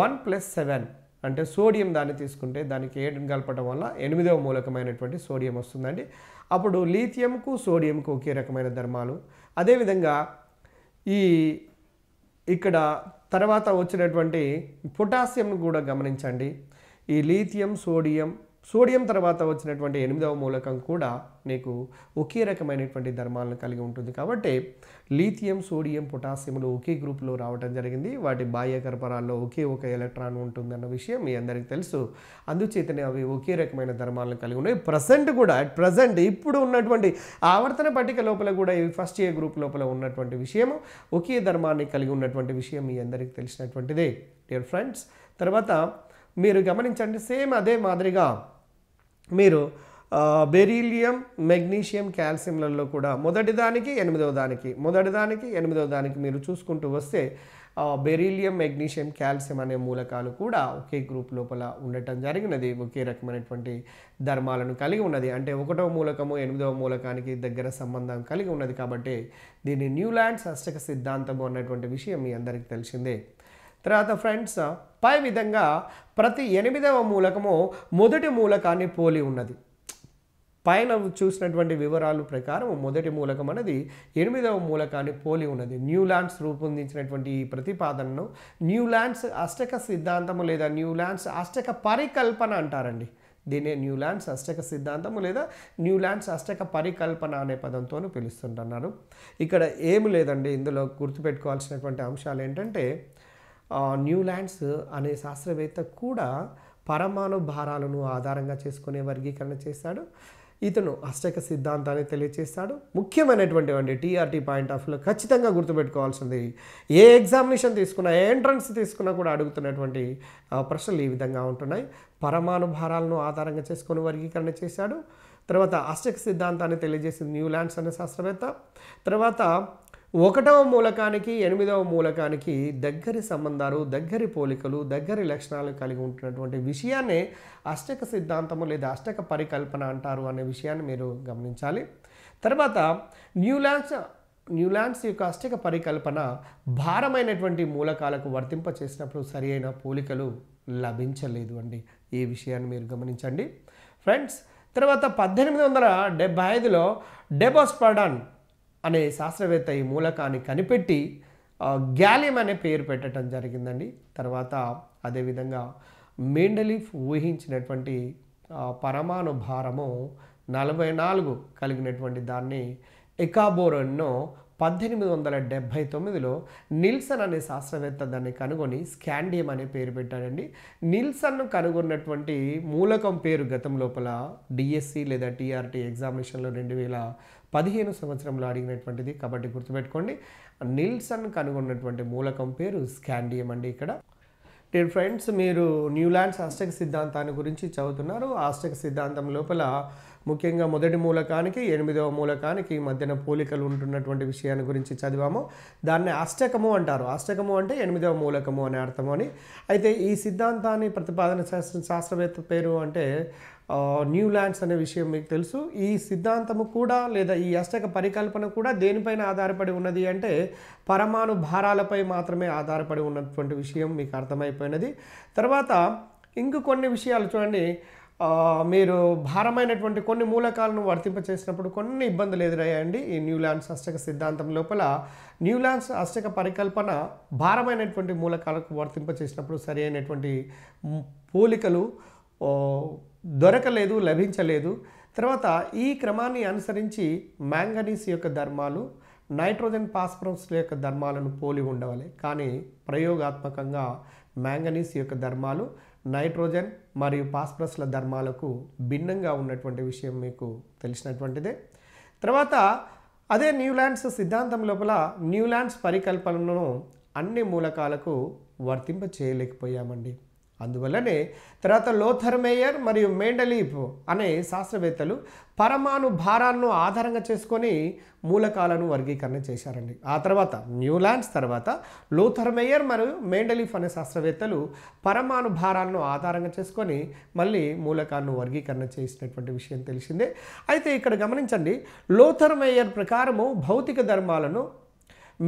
1+7 అంటే సోడియం దాన్ని తీసుకుంటే దానికి 7 కలపడం వల్ల 8వ మూలకమైనటువంటి సోడియం వస్తుందండి. అప్పుడు లీథియంకు సోడియంకు ఒకే రకమైన ధర్మాలు. అదేవిధంగా ఇక్కడ తర్వాత వచ్చినటువంటి పొటాషియంను కూడా గమనించండి. ఈ లీథియం సోడియం తర్వాత వచ్చినటువంటి 8వ మూలకం కూడా నీకు ఒకే రకమైనటువంటి ధర్మాలను కలిగి ఉంటుంది. కాబట్టి లీథియం సోడియం పొటాషియంలు ఒకే గ్రూప్లో రావడం జరిగింది. వాటి బాహ్య కర్పరాల్లో ఒకే ఒక ఎలక్ట్రాన్ ఉంటుందన్న విషయం మీ అందరికీ తెలుసు. అందుచేతనే అవి ఒకే రకమైన ధర్మాలను కలిగి ఉన్నాయి. ప్రజెంట్ ఇప్పుడు ఉన్నటువంటి ఆవర్తన పట్టిక లోపల కూడా ఈ ఫస్ట్ ఏ గ్రూప్ లోపల ఉన్నటువంటి విషయం ఒకే ధర్మాన్ని కలిగి ఉన్నటువంటి విషయం మీ అందరికీ తెలిసినటువంటిదే డియర్ ఫ్రెండ్స్. తర్వాత మీరు గమనించండి, సేమ్ అదే మాదిరిగా మీరు బెరీలియం మెగ్నీషియం కాల్షియంలలో కూడా మొదటి దానికి 8వ దానికి మీరు చూసుకుంటూ వస్తే బెరీలియం మెగ్నీషియం కాల్షియం అనే మూలకాలు కూడా ఒకే గ్రూప్ లోపల ఉండటం జరిగినది. ఒకే రకమైనటువంటి ధర్మాలను కలిగి ఉన్నది. అంటే 1వ మూలకము 8వ మూలకానికి దగ్గర సంబంధం కలిగి ఉన్నది. కాబట్టి దీన్ని న్యూలాండ్స్ అష్టక సిద్ధాంతము అన్నటువంటి విషయం మీ అందరికీ తెలిసిందే. తర్వాత ఫ్రెండ్స్, పై విధంగా ప్రతి 8వ మూలకము మొదటి మూలకాన్ని పోలి ఉన్నది. పైన చూసినటువంటి వివరాల ప్రకారం మొదటి మూలకం అనేది 8వ మూలకాన్ని పోలి ఉన్నది. న్యూలాండ్స్ రూపొందించినటువంటి ఈ ప్రతిపాదనను న్యూలాండ్స్ అష్టక సిద్ధాంతము లేదా న్యూలాండ్స్ అష్టక పరికల్పన అంటారండి. దీనే న్యూలాండ్స్ అష్టక సిద్ధాంతము లేదా న్యూలాండ్స్ అష్టక పరికల్పన అనే పదంతో పిలుస్తుంటున్నారు. ఇక్కడ ఏమి లేదండి, ఇందులో గుర్తుపెట్టుకోవాల్సినటువంటి అంశాలు ఏంటంటే న్యూలాండ్స్ అనే శాస్త్రవేత్త కూడా పరమాణు భారాలను ఆధారంగా చేసుకునే వర్గీకరణ చేశాడు. ఇతను అష్టక సిద్ధాంతాన్ని తెలియచేస్తాడు. ముఖ్యమైనటువంటి టీఆర్టీ పాయింట్ ఆఫ్ వ్యూలో ఖచ్చితంగా గుర్తుపెట్టుకోవాల్సింది, ఏ ఎగ్జామినేషన్ తీసుకున్నా, ఏ ఎంట్రన్స్ తీసుకున్నా కూడా అడుగుతున్నటువంటి ప్రశ్నలు ఈ విధంగా ఉంటున్నాయి. పరమాణు భారాలను ఆధారంగా చేసుకొని వర్గీకరణ చేశాడు. తర్వాత అష్టక సిద్ధాంతాన్ని తెలియజేసింది న్యూలాండ్స్ అనే శాస్త్రవేత్త. తర్వాత ఒకటవ మూలకానికి 8వ మూలకానికి దగ్గరి సంబంధాలు, దగ్గరి పోలికలు, దగ్గరి లక్షణాలు కలిగి ఉంటున్నటువంటి విషయాన్నే అష్టక సిద్ధాంతము లేదా అష్టక పరికల్పన అంటారు అనే విషయాన్ని మీరు గమనించాలి. తర్వాత న్యూలాండ్స్ యొక్క అష్టక పరికల్పన భారమైనటువంటి మూలకాలకు వర్తింప చేసినప్పుడు సరి అయిన పోలికలు లభించలేదు అండి. ఈ విషయాన్ని మీరు గమనించండి ఫ్రెండ్స్. తర్వాత 1875లో డెబోస్పాడాన్ అనే శాస్త్రవేత్త ఈ మూలకాన్ని కనిపెట్టి గ్యాలియం అనే పేరు పెట్టడం జరిగిందండి. తర్వాత అదేవిధంగా మెండలీఫ్ ఊహించినటువంటి పరమాణు భారము 44 కలిగినటువంటి దాన్ని ఎకాబోరన్ను 1879లో నిల్సన్ అనే శాస్త్రవేత్త దాన్ని కనుగొని స్కాండియం అనే పేరు పెట్టాడండి. నిల్సన్ను కనుగొన్నటువంటి మూలకం పేరు గతం లోపల డిఎస్సి లేదా టీఆర్టీ ఎగ్జామినేషన్లో 2015 సంవత్సరంలో అడిగినటువంటిది కాబట్టి గుర్తుపెట్టుకోండి. నిల్సన్ కనుగొన్నటువంటి మూలకం పేరు స్కాండియం అండి. ఇక్కడ డియర్ ఫ్రెండ్స్, మీరు న్యూలాండ్స్ అష్టక సిద్ధాంతాన్ని గురించి చదువుతున్నారు. ఆ అష్టక సిద్ధాంతం లోపల ముఖ్యంగా మొదటి మూలకానికి 8వ మూలకానికి మధ్యన పోలికలు ఉంటున్నటువంటి విషయాన్ని గురించి చదివాము. దాన్ని అష్టకము అంటారు. అష్టకము అంటే 8వ మూలకము అనే అర్థము అని. అయితే ఈ సిద్ధాంతాన్ని ప్రతిపాదన శాస్త్రవేత్త పేరు అంటే న్యూలాండ్స్ అనే విషయం మీకు తెలుసు. ఈ సిద్ధాంతము కూడా లేదా ఈ అష్టక పరికల్పన కూడా దేనిపైన ఆధారపడి ఉన్నది అంటే పరమాణు భారాలపై మాత్రమే ఆధారపడి ఉన్నటువంటి విషయం మీకు అర్థమైపోయినది. తర్వాత ఇంక కొన్ని విషయాలు చూడండి. మీరు భారమైనటువంటి కొన్ని మూలకాలను వర్తింపచేసినప్పుడు కొన్ని ఇబ్బందులు ఎదురయ్యాయండి. ఈ న్యూలాండ్స్ అష్టక సిద్ధాంతం లోపల న్యూలాండ్స్ అష్టక పరికల్పన భారమైనటువంటి మూలకాలకు వర్తింపచేసినప్పుడు సరి అయినటువంటి పోలికలు దొరకలేదు, లభించలేదు. తర్వాత ఈ క్రమాన్ని అనుసరించి మ్యాంగనీస్ యొక్క ధర్మాలు నైట్రోజన్ ఫాస్ఫరస్ల యొక్క ధర్మాలను పోలి ఉండవాలి. కానీ ప్రయోగాత్మకంగా మ్యాంగనీస్ యొక్క ధర్మాలు నైట్రోజన్ మరియు ఫాస్ఫరస్ల ధర్మాలకు భిన్నంగా ఉన్నటువంటి విషయం మీకు తెలిసినటువంటిదే. తర్వాత అదే న్యూలాండ్స్ సిద్ధాంతం లోపల న్యూలాండ్స్ పరికల్పనను అన్ని మూలకాలకు వర్తింప చేయలేకపోయామండి. అందువల్లనే తర్వాత లోథర్ మేయర్ మరియు మెండలీఫ్ అనే శాస్త్రవేత్తలు పరమాణు భారాలను ఆధారంగా చేసుకొని మూలకాలను వర్గీకరణ చేశారండి. ఆ తర్వాత న్యూలాండ్స్ తర్వాత లోథర్ మేయర్ మరియు మెండలీఫ్ అనే శాస్త్రవేత్తలు పరమాణు భారాలను ఆధారంగా చేసుకొని మళ్ళీ మూలకాలను వర్గీకరణ చేసినటువంటి విషయం తెలిసిందే. అయితే ఇక్కడ గమనించండి, లోథర్ మేయర్ ప్రకారము భౌతిక ధర్మాలను,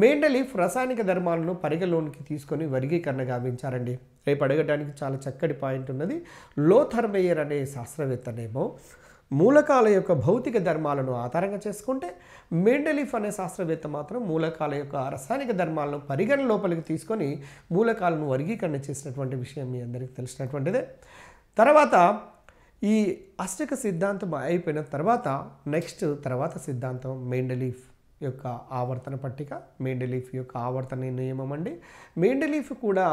మెండలీఫ్ రసాయనిక ధర్మాలను పరిగణలోనికి తీసుకొని వర్గీకరణ గావించారండి. రేపు అడగడానికి చాలా చక్కటి పాయింట్ ఉన్నది. లోథర్ మేయర్ అనే శాస్త్రవేత్తనేమో మూలకాల యొక్క భౌతిక ధర్మాలను ఆధారంగా చేసుకుంటే, మెండలీఫ్ అనే శాస్త్రవేత్త మాత్రం మూలకాల యొక్క రసాయనిక ధర్మాలను పరిగణ లోపలికి తీసుకొని మూలకాలను వర్గీకరణ చేసినటువంటి విషయం మీ అందరికీ తెలిసినటువంటిదే. తర్వాత ఈ అష్టక సిద్ధాంతం అయిపోయిన తర్వాత సిద్ధాంతం మెండలీఫ్ యొక్క ఆవర్తన పట్టిక, మెండలీఫ్ యొక్క ఆవర్తన నియమం అండి. మెండలీఫ్ కూడా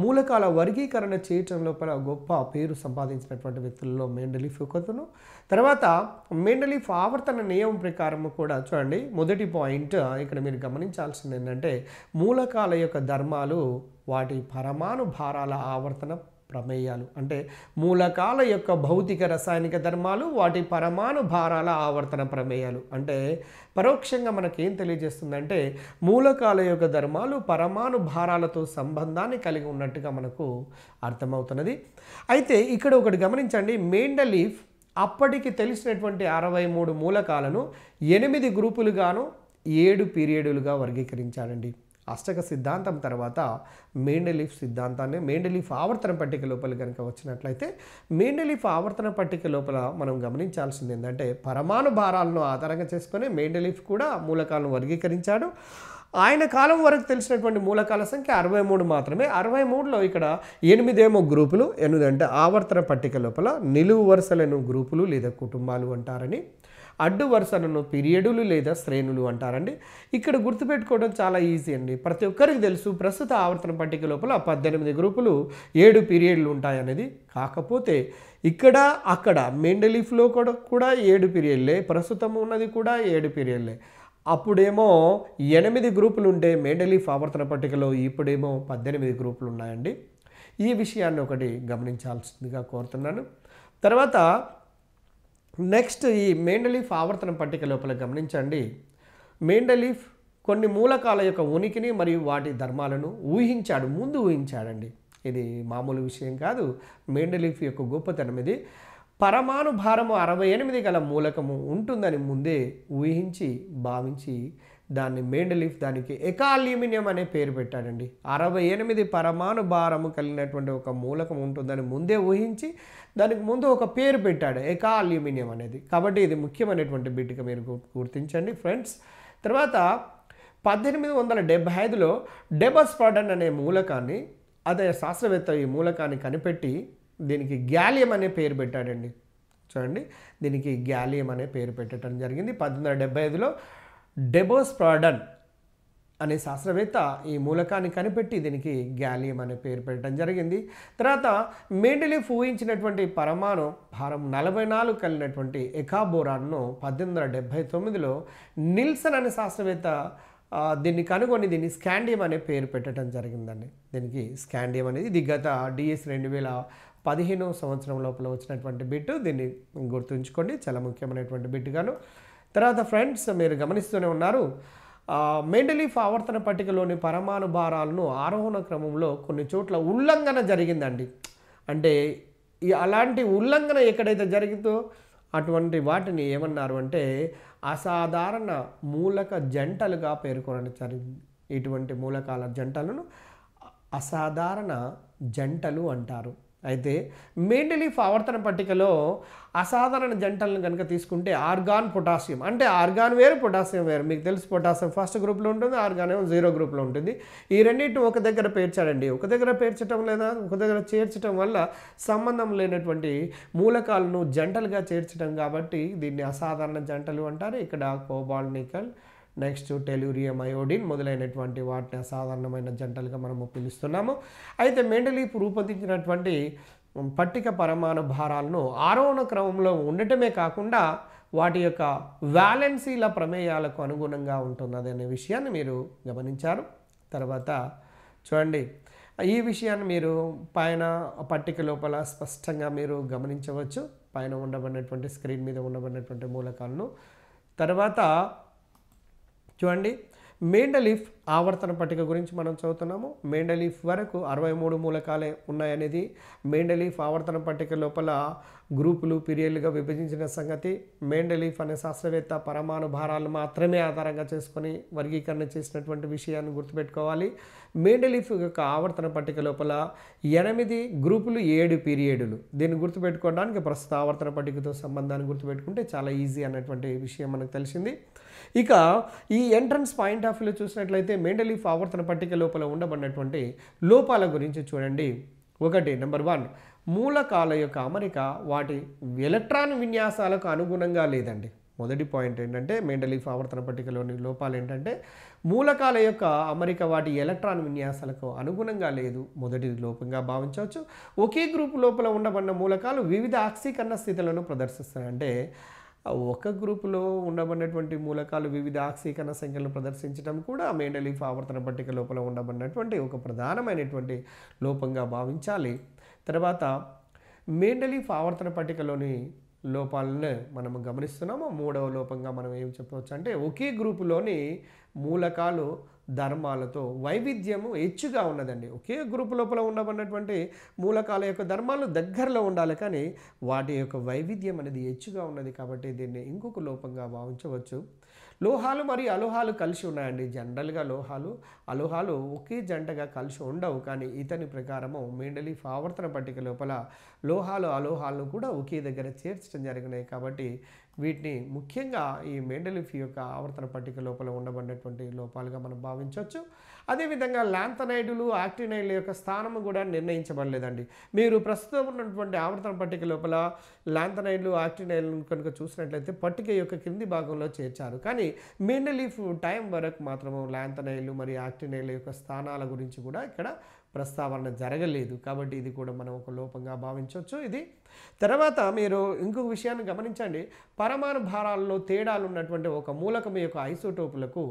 మూలకాల వర్గీకరణ చేయటం లోపల గొప్ప పేరు సంపాదించినటువంటి వ్యక్తుల్లో మెండలీఫ్ ఒకతను. తర్వాత మెండలీఫ్ ఆవర్తన నియమం ప్రకారం కూడా చూడండి, మొదటి పాయింట్ ఇక్కడ మీరు గమనించాల్సింది ఏంటంటే మూలకాల యొక్క ధర్మాలు వాటి పరమాణు భారాల ఆవర్తన ప్రమేయాలు. అంటే మూలకాల యొక్క భౌతిక రసాయనిక ధర్మాలు వాటి పరమాణు భారాల ఆవర్తన ప్రమేయాలు. అంటే పరోక్షంగా మనకేం తెలియజేస్తుందంటే మూలకాల యొక్క ధర్మాలు పరమాణు భారాలతో సంబంధాన్ని కలిగి ఉన్నట్టుగా మనకు అర్థమవుతున్నది. అయితే ఇక్కడ ఒకటి గమనించండి, మెండలీఫ్ అప్పటికి తెలిసినటువంటి 63 మూలకాలను 8 గ్రూపులుగాను 7 పీరియడులుగా వర్గీకరించాడండి. అష్టక సిద్ధాంతం తర్వాత మెండలీఫ్ సిద్ధాంతాన్ని మెండలీఫ్ ఆవర్తన పట్టిక లోపల కనుక వచ్చినట్లయితే మెండలీఫ్ ఆవర్తన పట్టిక లోపల మనం గమనించాల్సింది ఏంటంటే పరమాణు భారాలను ఆధారంగా చేసుకొని మెండలీఫ్ కూడా మూలకాలను వర్గీకరించాడు. ఆయన కాలం వరకు తెలిసినటువంటి మూలకాల సంఖ్య 63 మాత్రమే. 63లో ఇక్కడ 8 గ్రూపులు. 8 అంటే ఆవర్తన పట్టిక లోపల నిలువు వరుసలను గ్రూపులు లేదా కుటుంబాలు అంటారని, అడ్డు వరుసలను పీరియడులు లేదా శ్రేణులు అంటారండి. ఇక్కడ గుర్తుపెట్టుకోవడం చాలా ఈజీ అండి. ప్రతి ఒక్కరికి తెలుసు ప్రస్తుత ఆవర్తన పట్టిక లోపల 18 గ్రూపులు 7 పీరియడ్లు ఉంటాయనేది. కాకపోతే ఇక్కడ అక్కడ మెండలీఫ్లో కూడా 7 పీరియడ్లే, ప్రస్తుతం ఉన్నది కూడా 7 పీరియడ్లే. అప్పుడేమో 8 గ్రూపులు ఉంటే మెండలీఫ్ ఆవర్తన పట్టికలో ఇప్పుడేమో 18 గ్రూపులు ఉన్నాయండి. ఈ విషయాన్ని ఒకటి గమనించాల్సిందిగా కోరుతున్నాను. తర్వాత నెక్స్ట్ ఈ మెండలీఫ్ ఆవర్తన పట్టిక లోపల గమనించండి, మెండలీఫ్ కొన్ని మూలకాల యొక్క ఉనికిని మరియు వాటి ధర్మాలను ముందు ఊహించాడండి. ఇది మామూలు విషయం కాదు. మెండలీఫ్ యొక్క గొప్పతనం ఇది. పరమాణు భారము 68 గల మూలకము ఉంటుందని ముందే ఊహించి భావించి దాన్ని మెండలీఫ్ దానికి ఎకా అల్యూమినియం అనే పేరు పెట్టాడండి. 68 పరమాణు భారము కలిగినటువంటి ఒక మూలకం ఉంటుందని ముందే ఊహించి దానికి ముందు ఒక పేరు పెట్టాడు, ఎకా అల్యూమినియం అనేది. కాబట్టి ఇది ముఖ్యమైనటువంటి బిట్గా మీరు గుర్తించండి ఫ్రెండ్స్. తర్వాత 1875లో డెబస్పాడన్ అనే మూలకాన్ని, అదే శాస్త్రవేత్త ఈ మూలకాన్ని కనిపెట్టి దీనికి గ్యాలియం అనే పేరు పెట్టాడండి. చూడండి, దీనికి గ్యాలియం అనే పేరు పెట్టడం జరిగింది. 1875లో డెబోస్పాడన్ అనే శాస్త్రవేత్త ఈ మూలకాన్ని కనిపెట్టి దీనికి గ్యాలియం అనే పేరు పెట్టడం జరిగింది. తర్వాత మెండలీఫ్ ఊహించినటువంటి పరమాణు భారం 44 కలిగినటువంటి ఎకాబోరాన్ను 1879లో నిల్సన్ అనే శాస్త్రవేత్త దీన్ని కనుగొని దీన్ని స్కాండియం అనే పేరు పెట్టడం జరిగిందండి. దీనికి స్కాండియం అనేది ఇది గత డిఎస్ 2015 సంవత్సరం లోపల వచ్చినటువంటి బిట్. దీన్ని గుర్తుంచుకోండి, చాలా ముఖ్యమైనటువంటి బిట్గాను. తర్వాత ఫ్రెండ్స్ మీరు గమనిస్తూనే ఉన్నారు, మెండలీఫ్ ఆవర్తన పట్టికలోని పరమాణు భారాలను ఆరోహణ క్రమంలో కొన్ని చోట్ల ఉల్లంఘన జరిగిందండి. అంటే అలాంటి ఉల్లంఘన ఎక్కడైతే జరిగిందో అటువంటి వాటిని ఏమన్నారు అంటే అసాధారణ మూలక జంటలుగా పేర్కొనడం జరిగింది. ఇటువంటి మూలకాల జంటలను అసాధారణ జంటలు అంటారు. అయితే మెండలీఫ్ ఆవర్తన పట్టికలో అసాధారణ జంటలను కనుక తీసుకుంటే ఆర్గాన్ పొటాషియం, అంటే ఆర్గాన్ వేరు పొటాషియం వేరు. మీకు తెలుసు, పొటాషియం ఫస్ట్ గ్రూప్లో ఉంటుంది, ఆర్గాన్ ఏమో 0 గ్రూప్లో ఉంటుంది. ఈ రెండింటిని ఒక దగ్గర పేర్చాడండి. ఒక దగ్గర పేర్చడం లేదా ఒక దగ్గర చేర్చడం వల్ల సంబంధం లేనటువంటి మూలకాలను జంటలుగా చేర్చడం, కాబట్టి దీన్ని అసాధారణ జంటలు అంటారు. ఇక్కడ cobalt nickel, next tellurium iodine మొదలైనటువంటి వాటిని అసాధారణమైన జంటలుగా మనము పిలుస్తున్నాము. అయితే మెండలీఫ్ రూపొందించినటువంటి పట్టిక పరమాణు భారాలను ఆరోహణ క్రమంలో ఉండటమే కాకుండా వాటి యొక్క వ్యాలెన్సీల ప్రమేయాలకు అనుగుణంగా ఉంటున్నది అనే విషయాన్ని మీరు గమనించారు. తర్వాత చూడండి, ఈ విషయాన్ని మీరు పైన పట్టిక లోపల స్పష్టంగా మీరు గమనించవచ్చు, పైన ఉండబడినటువంటి స్క్రీన్ మీద ఉండబడినటువంటి మూలకాలను. తర్వాత చూడండి, మెండలీఫ్ ఆవర్తన పట్టిక గురించి మనం చదువుతున్నాము. మెండలీఫ్ వరకు 63 మూలకాలే ఉన్నాయనేది మెండలీఫ్ ఆవర్తన పట్టిక లోపల గ్రూపులు పీరియడ్లుగా విభజించిన సంగతి. మెండలీఫ్ అనే శాస్త్రవేత్త పరమాణు భారాలు మాత్రమే ఆధారంగా చేసుకొని వర్గీకరణ చేసినటువంటి విషయాన్ని గుర్తుపెట్టుకోవాలి. మెండలీఫ్ యొక్క ఆవర్తన పట్టిక లోపల 8 గ్రూపులు 7 పీరియడ్లు. దీన్ని గుర్తుపెట్టుకోవడానికి ప్రస్తుత ఆవర్తన పట్టికతో సంబంధాన్ని గుర్తుపెట్టుకుంటే చాలా ఈజీ అన్నటువంటి విషయం మనకు తెలిసింది. ఇక ఈ ఎంట్రన్స్ పాయింట్ ఆఫ్ వ్యూలో చూసినట్లయితే మెండలీఫ్ ఆవర్తన పట్టిక లోపల ఉండబడినటువంటి లోపాల గురించి చూడండి. 1 నెంబర్ 1, మూలకాల యొక్క అమరిక వాటి ఎలక్ట్రాన్ విన్యాసాలకు అనుగుణంగా లేదండి. మొదటి పాయింట్ ఏంటంటే మెండలీఫ్ ఆవర్తన పట్టికలోని లోపాలు ఏంటంటే మూలకాల యొక్క అమరిక వాటి ఎలక్ట్రాన్ విన్యాసాలకు అనుగుణంగా లేదు. మొదటిది లోపంగా భావించవచ్చు. ఒకే గ్రూప్ లోపల ఉండబడిన మూలకాలు వివిధ ఆక్సీకరణ స్థితులను ప్రదర్శిస్తాయి. అంటే ఒక గ్రూపులో ఉండబడినటువంటి మూలకాలు వివిధ ఆక్సీకరణ సంఖ్యలను ప్రదర్శించడం కూడా మెండలీఫ్ ఆవర్తన పట్టిక లోపల ఉండబడినటువంటి ఒక ప్రధానమైనటువంటి లోపంగా భావించాలి. తర్వాత మెండలీఫ్ ఆవర్తన పట్టికలోని లోపాలను మనము గమనిస్తున్నాము. 3వ లోపంగా మనం ఏం చెప్పవచ్చు అంటే ఒకే గ్రూపులోని మూలకాలు ధర్మాలతో వైవిధ్యము హెచ్చుగా ఉన్నదండి. ఒకే గ్రూపు లోపల ఉండబడినటువంటి మూలకాల యొక్క ధర్మాలు దగ్గరలో ఉండాలి, కానీ వాటి యొక్క వైవిధ్యం అనేది హెచ్చుగా ఉన్నది. కాబట్టి దీన్ని ఇంకొక లోపంగా భావించవచ్చు. లోహాలు మరియు అలోహాలు కలిసి ఉన్నాయండి. జనరల్గా అలోహాలు ఒకే జంటగా కలిసి ఉండవు, కానీ ఇతని ప్రకారము మెండలీఫ్ ఆవర్తన పట్టిక లోపల అలోహాలను కూడా ఒకే దగ్గర చేర్చడం జరిగినాయి. కాబట్టి వీటిని ముఖ్యంగా ఈ మెండలీఫ్ యొక్క ఆవర్తన పట్టిక లోపల ఉండబడినటువంటి లోపాలుగా మనం భావించవచ్చు. అదేవిధంగా లాంథనైడ్లు, యాక్టినైడ్ల యొక్క స్థానము కూడా నిర్ణయించబడలేదండి. మీరు ప్రస్తుతం ఉన్నటువంటి ఆవర్తన పట్టిక లోపల లాంథనైడ్లు, యాక్టినైడ్లను కనుక చూసినట్లయితే పట్టిక యొక్క క్రింది భాగంలో చేర్చారు, కానీ మెండలీఫ్ టైం వరకు మాత్రము లాంథనైడ్లు మరియు యాక్టినైడ్ల యొక్క స్థానాల గురించి కూడా ఇక్కడ ప్రస్తావన జరగలేదు. కాబట్టి ఇది కూడా మనం ఒక లోపంగా భావించవచ్చు. ఇది తర్వాత మీరు ఇంకొక విషయాన్ని గమనించండి. పరమాణు భారాల్లో తేడాలు ఉన్నటువంటి ఒక మూలకం యొక్క ఐసోటోపులకు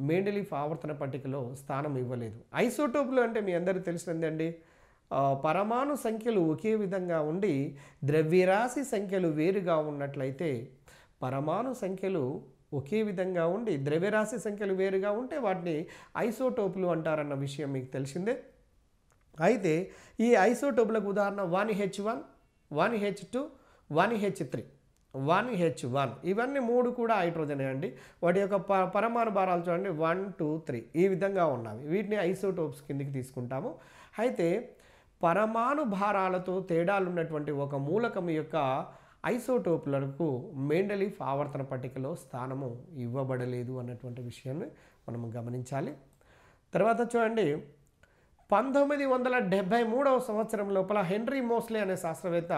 మెండలీఫ్ ఆవర్తన పట్టికలో స్థానం ఇవ్వలేదు. ఐసోటోపులు అంటే మీ అందరికీ తెలిసిందండి, పరమాణు సంఖ్యలు ఒకే విధంగా ఉండి ద్రవ్యరాశి సంఖ్యలు వేరుగా ఉన్నట్లయితే పరమాణు సంఖ్యలు ఒకే విధంగా ఉండి ద్రవ్యరాశి సంఖ్యలు వేరుగా ఉంటే వాటిని ఐసోటోపులు అంటారన్న విషయం మీకు తెలిసిందే. అయితే ఈ ఐసోటోపులకు ఉదాహరణ 1H1, 1H2, 1H3, 1H1 ఇవన్నీ 3 కూడా హైడ్రోజనే అండి. వాటి యొక్క పరమాణు భారాలు చూడండి 1, 2, 3 ఈ విధంగా ఉన్నవి. వీటిని ఐసోటోప్స్ కిందికి తీసుకుంటాము. అయితే పరమాణు భారాలతో తేడాలు ఉన్నటువంటి ఒక మూలకం యొక్క ఐసోటోపులకు మెండలీఫ్ ఆవర్తన పట్టికలో స్థానము ఇవ్వబడలేదు అన్నటువంటి విషయాన్ని మనము గమనించాలి. తర్వాత చూడండి 1973వ సంవత్సరం లోపల హెన్రీ మోస్లే అనే శాస్త్రవేత్త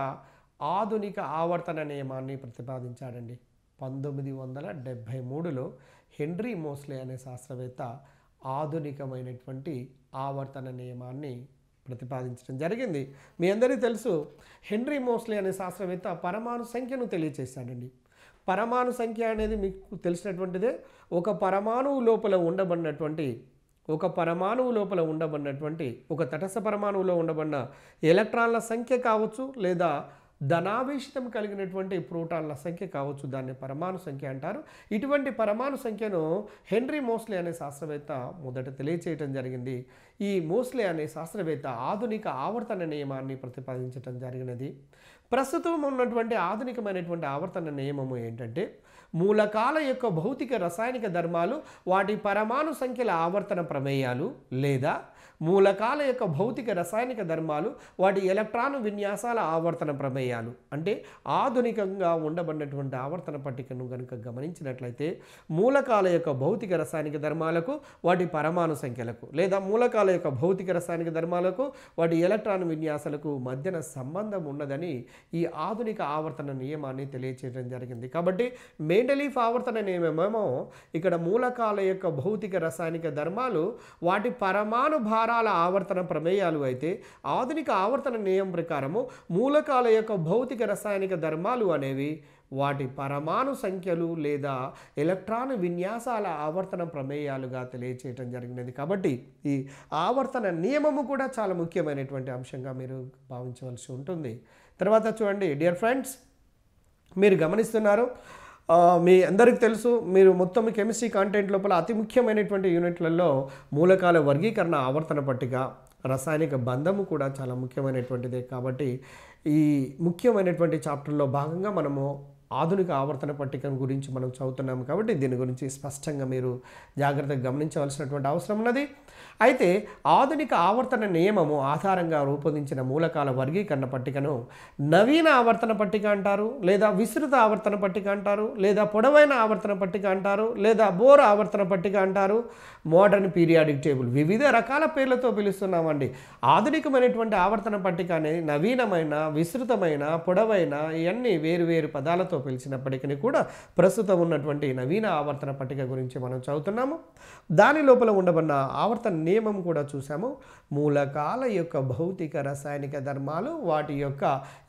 ఆధునిక ఆవర్తన నియమాన్ని ప్రతిపాదించాడండి. 1973లో హెన్రీ మోస్లే అనే శాస్త్రవేత్త ఆధునికమైనటువంటి ఆవర్తన నియమాన్ని ప్రతిపాదించడం జరిగింది. మీ అందరికీ తెలుసు హెన్రీ మోస్లే అనే శాస్త్రవేత్త పరమాణు సంఖ్యను తెలియచేశాడండి. పరమాణు సంఖ్య అనేది మీకు తెలిసినటువంటిదే. ఒక పరమాణువు లోపల ఉండబడినటువంటి ఒక తటస్థ పరమాణువులో ఉండబడిన ఎలక్ట్రాన్ల సంఖ్య కావచ్చు, లేదా ధనావేశితం కలిగినటువంటి ప్రోటాన్ల సంఖ్య కావచ్చు, దాన్ని పరమాణు సంఖ్య అంటారు. ఇటువంటి పరమాణు సంఖ్యను హెన్రీ మోస్లే అనే శాస్త్రవేత్త మొదట తెలియచేయటం జరిగింది. ఈ మోస్లే అనే శాస్త్రవేత్త ఆధునిక ఆవర్తన నియమాన్ని ప్రతిపాదించడం జరిగినది. ప్రస్తుతం ఉన్నటువంటి ఆధునికమైనటువంటి ఆవర్తన నియమము ఏంటంటే మూలకాల యొక్క భౌతిక రసాయనిక ధర్మాలు వాటి పరమాణు సంఖ్యల ఆవర్తన ప్రమేయాలు, లేదా మూలకాల యొక్క భౌతిక రసాయనిక ధర్మాలు వాటి ఎలక్ట్రాను విన్యాసాల ఆవర్తన ప్రమేయాలు. అంటే ఆధునికంగా ఉండబడినటువంటి ఆవర్తన పట్టికను కనుక గమనించినట్లయితే మూలకాల యొక్క భౌతిక రసాయనిక ధర్మాలకు వాటి పరమాణు సంఖ్యలకు, లేదా మూలకాల యొక్క భౌతిక రసాయనిక ధర్మాలకు వాటి ఎలక్ట్రాను విన్యాసాలకు మధ్యన సంబంధం ఉన్నదని ఈ ఆధునిక ఆవర్తన నియమాన్ని తెలియచేయడం జరిగింది. కాబట్టి మెండలీఫ్ ఆవర్తన నియమమేమో ఇక్కడ మూలకాల యొక్క భౌతిక రసాయనిక ధర్మాలు వాటి పరమాణు భారాల ఆవర్తన ప్రమేయాలు అయితే, ఆధునిక ఆవర్తన నియమం ప్రకారము మూలకాల యొక్క భౌతిక రసాయనిక ధర్మాలు అనేవి వాటి పరమాణు సంఖ్యలు లేదా ఎలక్ట్రాన్ విన్యాసాల ఆవర్తన ప్రమేయాలుగా తెలియచేయటం జరిగినది. కాబట్టి ఈ ఆవర్తన నియమము కూడా చాలా ముఖ్యమైనటువంటి అంశంగా మీరు భావించవలసి ఉంటుంది. తర్వాత చూడండి డియర్ ఫ్రెండ్స్, మీరు గమనిస్తున్నారు, మీ అందరికీ తెలుసు, మీరు మొత్తం కెమిస్ట్రీ కాంటెంట్ లోపల అతి ముఖ్యమైనటువంటి యూనిట్లలో మూలకాల వర్గీకరణ, ఆవర్తన పట్టిక, రసాయనిక బంధము కూడా చాలా ముఖ్యమైనటువంటిదే. కాబట్టి ఈ ముఖ్యమైనటువంటి చాప్టర్లో భాగంగా మనము ఆధునిక ఆవర్తన పట్టిక గురించి మనం చదువుతున్నాము. కాబట్టి దీని గురించి స్పష్టంగా మీరు జాగ్రత్తగా గమనించవలసినటువంటి అవసరం ఉన్నది. అయితే ఆధునిక ఆవర్తన నియమము ఆధారంగా రూపొందించిన మూలకాల వర్గీకరణ పట్టికను నవీన ఆవర్తన పట్టిక అంటారు, లేదా విస్తృత ఆవర్తన పట్టిక అంటారు, లేదా పొడవైన ఆవర్తన పట్టిక అంటారు, లేదా బోర్ ఆవర్తన పట్టిక అంటారు, మోడర్న్ పీరియాడిక్ టేబుల్, వివిధ రకాల పేర్లతో పిలుస్తున్నామండి. ఆధునికమైనటువంటి ఆవర్తన పట్టిక అనేది నవీనమైన, విస్తృతమైన, పొడవైన ఇవన్నీ వేరు పదాలతో పిలిచినప్పటికీ కూడా ప్రస్తుతం ఉన్నటువంటి నవీన ఆవర్తన పట్టిక గురించి మనం చదువుతున్నాము. దాని లోపల ఉండబడిన ఆవర్తన నియమం కూడా చూసాము. మూలకాల యొక్క భౌతిక రసాయనిక ధర్మాలు వాటి యొక్క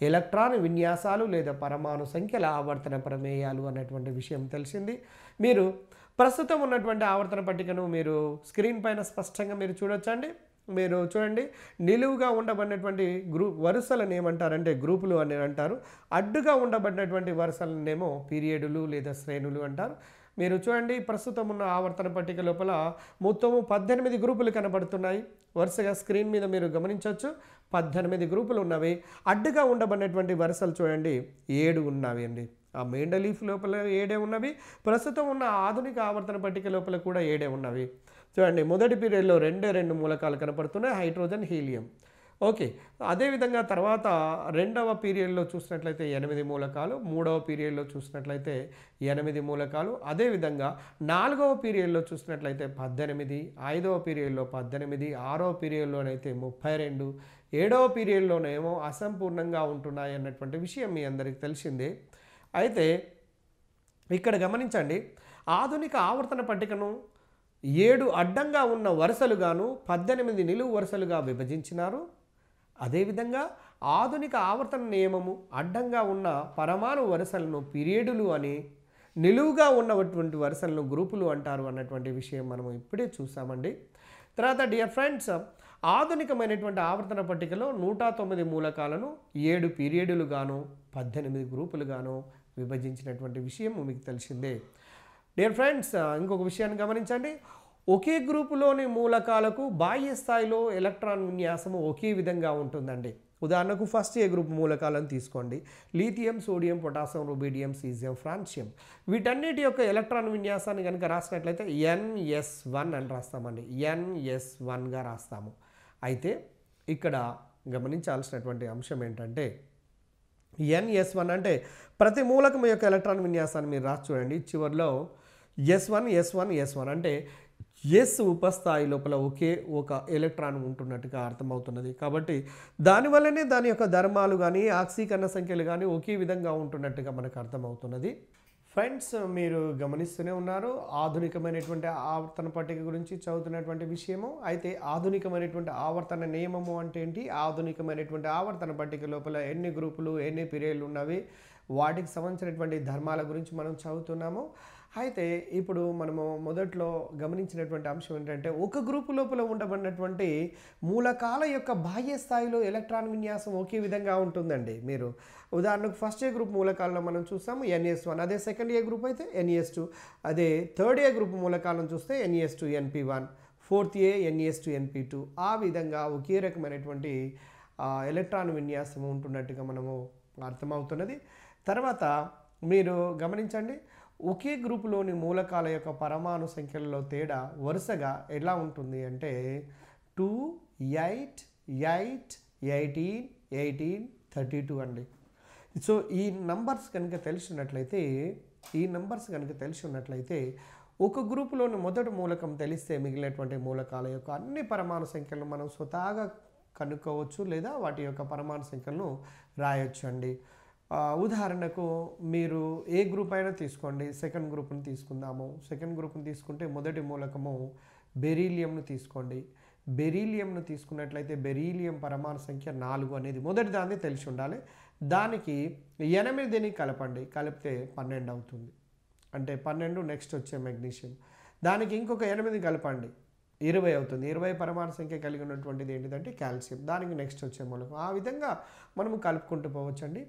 ఎలక్ట్రాన్ విన్యాసాలు లేదా పరమాణు సంఖ్యల ఆవర్తన ప్రమేయాలు అనేటువంటి విషయం తెలిసింది. మీరు ప్రస్తుతం ఉన్నటువంటి ఆవర్తన పట్టికను మీరు స్క్రీన్ పైన స్పష్టంగా మీరు చూడొచ్చండి. మీరు చూడండి, నిలువుగా ఉండబడినటువంటి వరుసలను ఏమంటారంటే గ్రూపులు అని అంటారు. అడ్డుగా ఉండబడినటువంటి వరుసలనేమో పీరియడులు లేదా శ్రేణులు అంటారు. మీరు చూడండి, ప్రస్తుతం ఉన్న ఆవర్తన పట్టిక లోపల మొత్తము 18 గ్రూపులు కనబడుతున్నాయి. వరుసగా స్క్రీన్ మీద మీరు గమనించవచ్చు, 18 గ్రూపులు ఉన్నవి. అడ్డుగా ఉండబడినటువంటి వరుసలు చూడండి 7 ఉన్నవి అండి. ఆ మెండలీఫ్ లోపల 7 ఉన్నవి. ప్రస్తుతం ఉన్న ఆధునిక ఆవర్తన పట్టిక లోపల కూడా 7 ఉన్నవి. చూడండి, మొదటి పీరియడ్లో 2 మూలకాలు కనపడుతున్నాయి, హైడ్రోజన్, హీలియం. ఓకే, అదేవిధంగా తర్వాత రెండవ పీరియడ్లో చూసినట్లయితే 8 మూలకాలు, మూడవ పీరియడ్లో చూసినట్లయితే 8 మూలకాలు, అదేవిధంగా 4వ పీరియడ్లో చూసినట్లయితే 18, 5వ పీరియడ్లో 18, 6వ పీరియడ్లోనైతే 32, 7వ పీరియడ్లోనేమో అసంపూర్ణంగా ఉంటున్నాయి అన్నటువంటి విషయం మీ అందరికీ తెలిసిందే. అయితే ఇక్కడ గమనించండి, ఆధునిక ఆవర్తన పట్టికను 7 అడ్డంగా ఉన్న వరుసలుగాను 18 నిలువు వరుసలుగా విభజించినారు. అదేవిధంగా ఆధునిక ఆవర్తన నియమము అడ్డంగా ఉన్న పరమాణు వరుసలను పీరియడులు అని, నిలువుగా ఉన్నటువంటి వరుసలను గ్రూపులు అంటారు అన్నటువంటి విషయం మనము ఇప్పుడే చూసామండి. తర్వాత డియర్ ఫ్రెండ్స్, ఆధునికమైనటువంటి ఆవర్తన పట్టికలో 109 మూలకాలను 7 పీరియడులుగాను 18 గ్రూపులుగాను విభజించినటువంటి విషయం మీకు తెలిసిందే. డియర్ ఫ్రెండ్స్, ఇంకొక విషయాన్ని గమనించండి. ఒకే గ్రూపులోని మూలకాలకు బాహ్య స్థాయిలో ఎలక్ట్రాన్ విన్యాసం ఒకే విధంగా ఉంటుందండి. ఉదాహరణకు ఫస్ట్ ఏ గ్రూప్ మూలకాలను తీసుకోండి. Lithium, sodium, potassium, rubidium, caesium, francium. వీటన్నిటి యొక్క ఎలక్ట్రాన్ విన్యాసాన్ని కనుక రాసినట్లయితే NS1 అని రాస్తామండి. NS1గా రాస్తాము. అయితే ఇక్కడ గమనించాల్సినటువంటి అంశం ఏంటంటే NS1 అంటే ప్రతి మూలకం యొక్క ఎలక్ట్రాన్ విన్యాసాన్ని మీరు రాసి చూడండి. చివరిలో S1 అంటే ఎస్ ఉపస్థాయి లోపల ఒకే ఒక ఎలక్ట్రాన్ ఉంటున్నట్టుగా అర్థమవుతున్నది. కాబట్టి దానివల్లనే దాని యొక్క ధర్మాలు కానీ ఆక్సీకరణ సంఖ్యలు కానీ ఒకే విధంగా ఉంటున్నట్టుగా మనకు అర్థమవుతున్నది. ఫ్రెండ్స్, మీరు గమనిస్తూనే ఉన్నారు ఆధునికమైనటువంటి ఆవర్తన పట్టిక గురించి చదువుతున్నటువంటి విషయము. అయితే ఆధునికమైనటువంటి ఆవర్తన నియమము అంటే ఏంటి, ఆధునికమైనటువంటి ఆవర్తన పట్టిక లోపల ఎన్ని గ్రూపులు ఎన్ని పీరియడ్లు ఉన్నవి, వాటికి సంబంధించినటువంటి ధర్మాల గురించి మనం చదువుతున్నాము. అయితే ఇప్పుడు మనము మొదట్లో గమనించినటువంటి అంశం ఏంటంటే ఒక గ్రూపు లోపల ఉండబడినటువంటి మూలకాల యొక్క బాహ్య స్థాయిలో ఎలక్ట్రాన్ విన్యాసం ఒకే విధంగా ఉంటుందండి. మీరు ఉదాహరణకు ఫస్ట్ ఏ గ్రూప్ మూలకాలను మనం చూస్తాము NS1, అదే సెకండ్ ఏ గ్రూప్ అయితే NS2, అదే థర్డ్ ఏ గ్రూప్ మూలకాలను చూస్తే NS2 NP1, ఫోర్త్ ఏ NS2 NP2. ఆ విధంగా ఒకే రకమైనటువంటి ఎలక్ట్రాన్ విన్యాసం ఉంటున్నట్టుగా మనము అర్థమవుతున్నది. తర్వాత మీరు గమనించండి, ఒకే గ్రూపులోని మూలకాల యొక్క పరమాణు సంఖ్యలలో తేడా వరుసగా ఎలా ఉంటుంది అంటే 2, 8, 8, 18, 18, 32 అండి. సో ఈ నంబర్స్ కనుక తెలిసినట్లయితే ఒక గ్రూపులోని మొదటి మూలకం తెలిస్తే మిగిలినటువంటి మూలకాల యొక్క అన్ని పరమాణు సంఖ్యలను మనం స్వతహాగా కనుక్కోవచ్చు, లేదా వాటి యొక్క పరమాణు సంఖ్యలను రాయొచ్చు అండి. ఉదాహరణకు మీరు ఏ గ్రూప్ అయినా తీసుకోండి. సెకండ్ గ్రూప్ని తీసుకుందాము. సెకండ్ గ్రూప్ని తీసుకుంటే మొదటి మూలకము బెరీలియంను తీసుకోండి. బెరీలియంను తీసుకున్నట్లయితే బెరీలియం పరమాణు సంఖ్య 4 అనేది మొదటి దాన్ని తెలిసి ఉండాలి. దానికి 8ని కలపండి, కలిపితే 12 అవుతుంది. అంటే 12 నెక్స్ట్ వచ్చే మెగ్నీషియం. దానికి ఇంకొక 8 కలపండి, 20 అవుతుంది. 20 పరమాణు సంఖ్య కలిగి ఉన్నటువంటిది ఏంటిదంటే కాల్షియం. దానికి నెక్స్ట్ వచ్చే మూలకం. ఆ విధంగా మనము కలుపుకుంటూ పోవచ్చండి.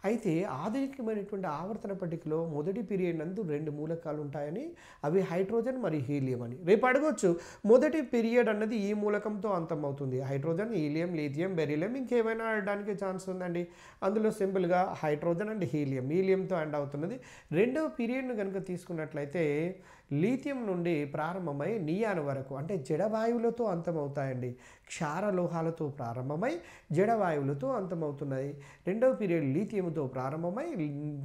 అయితే ఆధునికమైనటువంటి ఆవర్తన పట్టికలో మొదటి పీరియడ్ నందు 2 మూలకాలు ఉంటాయని, అవి హైడ్రోజన్ మరియు హీలియం అని. రేపు అడగొచ్చు, మొదటి పీరియడ్ అన్నది ఈ మూలకంతో అంతమవుతుంది. హైడ్రోజన్, హీలియం, లీథియం, బెరీలియం, ఇంకేమైనా ఆడడానికి ఛాన్స్ ఉందండి. అందులో సింపుల్గా హైడ్రోజన్ అండ్ హీలియంతో ఎండ్ అవుతున్నది. రెండవ పీరియడ్ను కనుక తీసుకున్నట్లయితే లీథియం నుండి ప్రారంభమై నియాన్ వరకు, అంటే జడవాయువులతో అంతమవుతాయండి. క్షారలోహాలతో ప్రారంభమై జడవాయువులతో అంతమవుతున్నాయి. రెండవ పీరియడ్ లీథియంతో ప్రారంభమై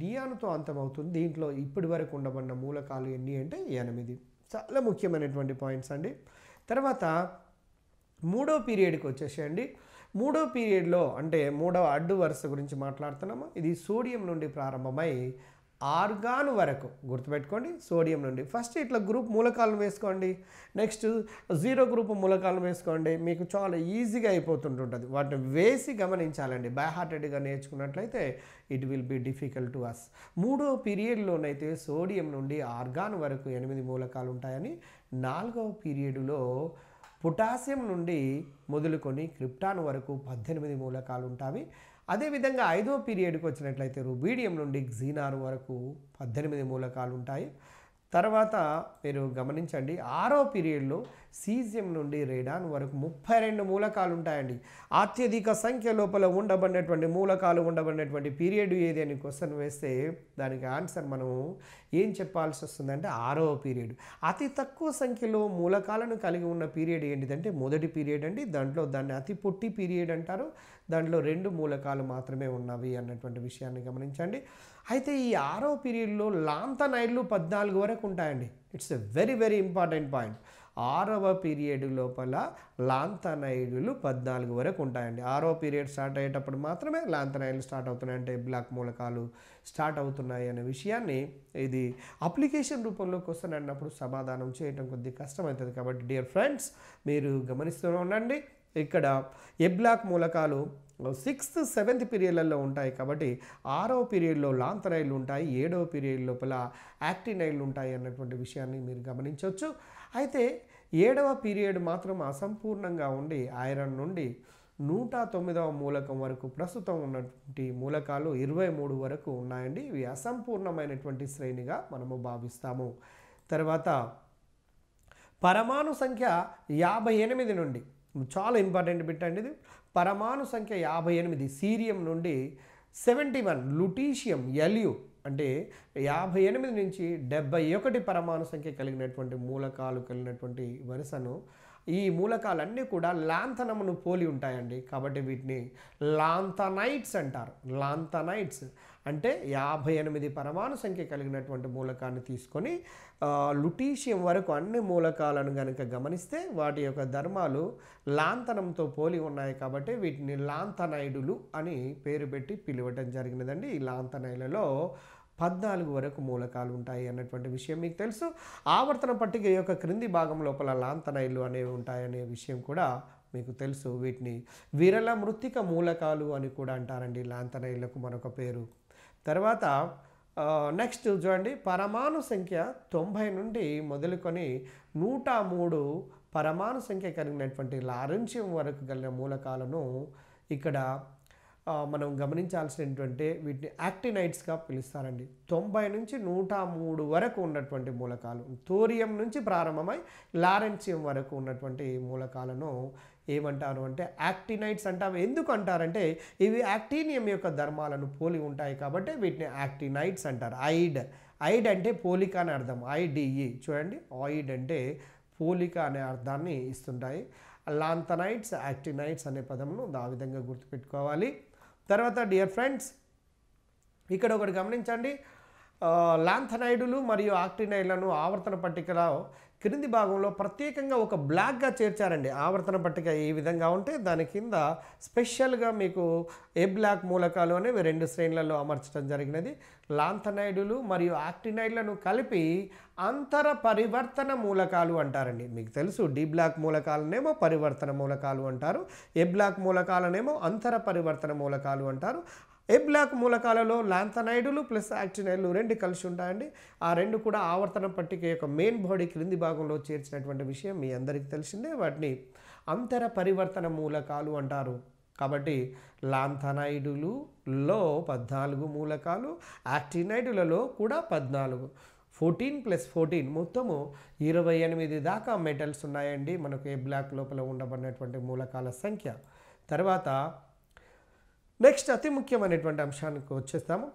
నియాన్తో అంతమవుతుంది. దీంట్లో ఇప్పటి వరకు ఉండబడిన మూలకాలు ఎన్ని అంటే 8. చాలా ముఖ్యమైనటువంటి పాయింట్స్ అండి. తర్వాత మూడో పీరియడ్కి వచ్చేసేయండి. మూడో పీరియడ్లో అంటే మూడవ అడ్డు వరుస గురించి మాట్లాడుతున్నాము. ఇది సోడియం నుండి ప్రారంభమై ఆర్గాన్ వరకు, గుర్తుపెట్టుకోండి, సోడియం నుండి. ఫస్ట్ ఇట్లా గ్రూప్ మూలకాలను వేసుకోండి, నెక్స్ట్ 0 గ్రూప్ మూలకాలను వేసుకోండి. మీకు చాలా ఈజీగా అయిపోతుంటుంటుంది. వాటిని వేసి గమనించాలండి. బై హార్టెడ్గా నేర్చుకున్నట్లయితే it will be difficult to us. మూడో పీరియడ్లోనైతే సోడియం నుండి ఆర్గాన్ వరకు 8 మూలకాలు ఉంటాయని, 4వ పీరియడ్లో పొటాషియం నుండి మొదలుకొని క్రిప్టాన్ వరకు 18 మూలకాలు ఉంటాయి. అదేవిధంగా 5వ పీరియడ్కి వచ్చినట్లయితే రుబీడియం నుండి క్సినార్ వరకు 18 మూలకాలు ఉంటాయి. తర్వాత మీరు గమనించండి, 6వ పీరియడ్లో సీజియం నుండి రేడాన్ వరకు 32 మూలకాలు ఉంటాయండి. అత్యధిక సంఖ్య లోపల ఉండబడినటువంటి మూలకాలు ఉండబడినటువంటి పీరియడ్ ఏది అని క్వశ్చన్ వేస్తే దానికి ఆన్సర్ మనం ఏం చెప్పాల్సి వస్తుందంటే 6వ పీరియడ్. అతి తక్కువ సంఖ్యలో మూలకాలను కలిగి ఉన్న పీరియడ్ ఏంటిదంటే మొదటి పీరియడ్ అండి. దాన్ని అతి పొట్టి పీరియడ్ అంటారు. దాంట్లో 2 మూలకాలు మాత్రమే ఉన్నవి అన్నటువంటి విషయాన్ని గమనించండి. అయితే ఈ 6వ పీరియడ్లో లాంథనైడ్లు 14 వరకు ఉంటాయండి. It's a very very important point. 6వ పీరియడ్ లోపల లాంథనైడ్లు 14 వరకు ఉంటాయండి. 6వ పీరియడ్ స్టార్ట్ అయ్యేటప్పుడు మాత్రమే లాంథనైడ్లు స్టార్ట్ అవుతున్నాయి, అంటే బ్లాక్ మూలకాలు స్టార్ట్ అవుతున్నాయి అనే విషయాన్ని, ఇది అప్లికేషన్ రూపంలో క్వశ్చన్ అన్నప్పుడు సమాధానం చేయడం కొద్దిగా కష్టమవుతుంది. కాబట్టి డియర్ ఫ్రెండ్స్, మీరు గమనిస్తూ ఉండండి. ఇక్కడ ఏ బ్లాక్ మూలకాలు 6th, 7th పీరియడ్లలో ఉంటాయి. కాబట్టి 6వ పీరియడ్లో లాంథనైడ్లు ఉంటాయి, 7వ పీరియడ్ లోపల యాక్టినైడ్లు ఉంటాయి అన్నటువంటి విషయాన్ని మీరు గమనించవచ్చు. అయితే 7వ పీరియడ్ మాత్రం అసంపూర్ణంగా ఉండి ఐరన్ నుండి 109వ మూలకం వరకు ప్రస్తుతం ఉన్నటువంటి మూలకాలు 23 వరకు ఉన్నాయండి. ఇవి అసంపూర్ణమైనటువంటి శ్రేణిగా మనము భావిస్తాము. తర్వాత పరమాణు సంఖ్య 58 నుండి, చాలా ఇంపార్టెంట్ బిట్ అండి ఇది. పరమాణు సంఖ్య 58 సీరియం నుండి 71 లుటీషియం LU అంటే 58 నుంచి 71 పరమాణు సంఖ్య కలిగినటువంటి మూలకాలు కలిగినటువంటి వరుసను, ఈ మూలకాలన్నీ కూడా లాంథనమును పోలి ఉంటాయండి. కాబట్టి వీటిని లాంథనైట్స్ అంటారు. లాంథనైట్స్ అంటే 58 పరమాణు సంఖ్య కలిగినటువంటి మూలకాన్ని తీసుకొని లుటీషియం వరకు అన్ని మూలకాలను కనుక గమనిస్తే వాటి యొక్క ధర్మాలు లాంథనంతో పోలి ఉన్నాయి. కాబట్టి వీటిని లాంథనైడులు అని పేరు పెట్టి పిలవటం జరిగినదండి. ఈ లాంథనైడ్లలో 14 వరకు మూలకాలు ఉంటాయి అన్నటువంటి విషయం మీకు తెలుసు. ఆవర్తన పట్టిక యొక్క క్రింది భాగం లోపల లాంథనైడ్లు అనేవి ఉంటాయనే విషయం కూడా మీకు తెలుసు. వీటిని విరళ మృత్తిక మూలకాలు అని కూడా అంటారండి. లాంథనైడ్లకు మరొక పేరు. తర్వాత నెక్స్ట్ చూడండి, పరమాణు సంఖ్య 90 నుండి మొదలుకొని 103 పరమాణు సంఖ్య కలిగినటువంటి లారెన్షియం వరకు కలిగిన మూలకాలను ఇక్కడ మనం గమనించాల్సినటువంటి వీటిని యాక్టినైట్స్గా పిలుస్తారండి. 90 నుంచి 103 వరకు ఉన్నటువంటి మూలకాలు, థోరియం నుంచి ప్రారంభమై లారెన్షియం వరకు ఉన్నటువంటి మూలకాలను ఏమంటారు అంటే యాక్టినైట్స్ అంటారు. ఎందుకు అంటారంటే ఇవి యాక్టీనియం యొక్క ధర్మాలను పోలి ఉంటాయి కాబట్టి వీటిని యాక్టినైట్స్ అంటారు. ఐడ్ అంటే పోలిక అని అర్థం. IDE చూడండి, ఆయిడ్ అంటే పోలిక అనే అర్థాన్ని ఇస్తుంటాయి. లాంథనైట్స్, యాక్టినైట్స్ అనే పదమును ఆ విధంగా గుర్తుపెట్టుకోవాలి. తర్వాత డియర్ ఫ్రెండ్స్, ఇక్కడ ఒకటి గమనించండి, లాంథనైడులు మరియు ఆక్టినైడ్లను ఆవర్తన పట్టికలో క్రింది భాగంలో ప్రత్యేకంగా ఒక బ్లాక్గా చేర్చారండి. ఆవర్తన పట్టిక ఈ విధంగా ఉంటే దాని కింద స్పెషల్గా మీకు ఏ బ్లాక్ మూలకాలు అనేవి 2 శ్రేణులలో అమర్చడం జరిగినది. లాంథనైడులు మరియు ఆక్టినైడ్లను కలిపి అంతర పరివర్తన మూలకాలు అంటారండి. మీకు తెలుసు, డి బ్లాక్ మూలకాలనేమో పరివర్తన మూలకాలు అంటారు, ఏ బ్లాక్ మూలకాలనేమో అంతర పరివర్తన మూలకాలు అంటారు. ఏ బ్లాక్ మూలకాలలో లాంథనైడులు ప్లస్ యాక్టినైడ్లు 2 కలిసి ఉంటాయండి. ఆ 2 కూడా ఆవర్తన పట్టిక యొక్క మెయిన్ బాడీ క్రింది భాగంలో చేర్చినటువంటి విషయం మీ అందరికీ తెలిసిందే. వాటిని అంతర పరివర్తన మూలకాలు అంటారు. కాబట్టి లాంథనైడులలో 14 మూలకాలు, యాక్టినైడులలో కూడా 14, 14 + 14 మొత్తము 28 దాకా మెటల్స్ ఉన్నాయండి మనకు ఏ బ్లాక్ లోపల ఉండబడినటువంటి మూలకాల సంఖ్య. తర్వాత నెక్స్ట్ అతి ముఖ్యమైనటువంటి అంశానికి వచ్చేస్తాము.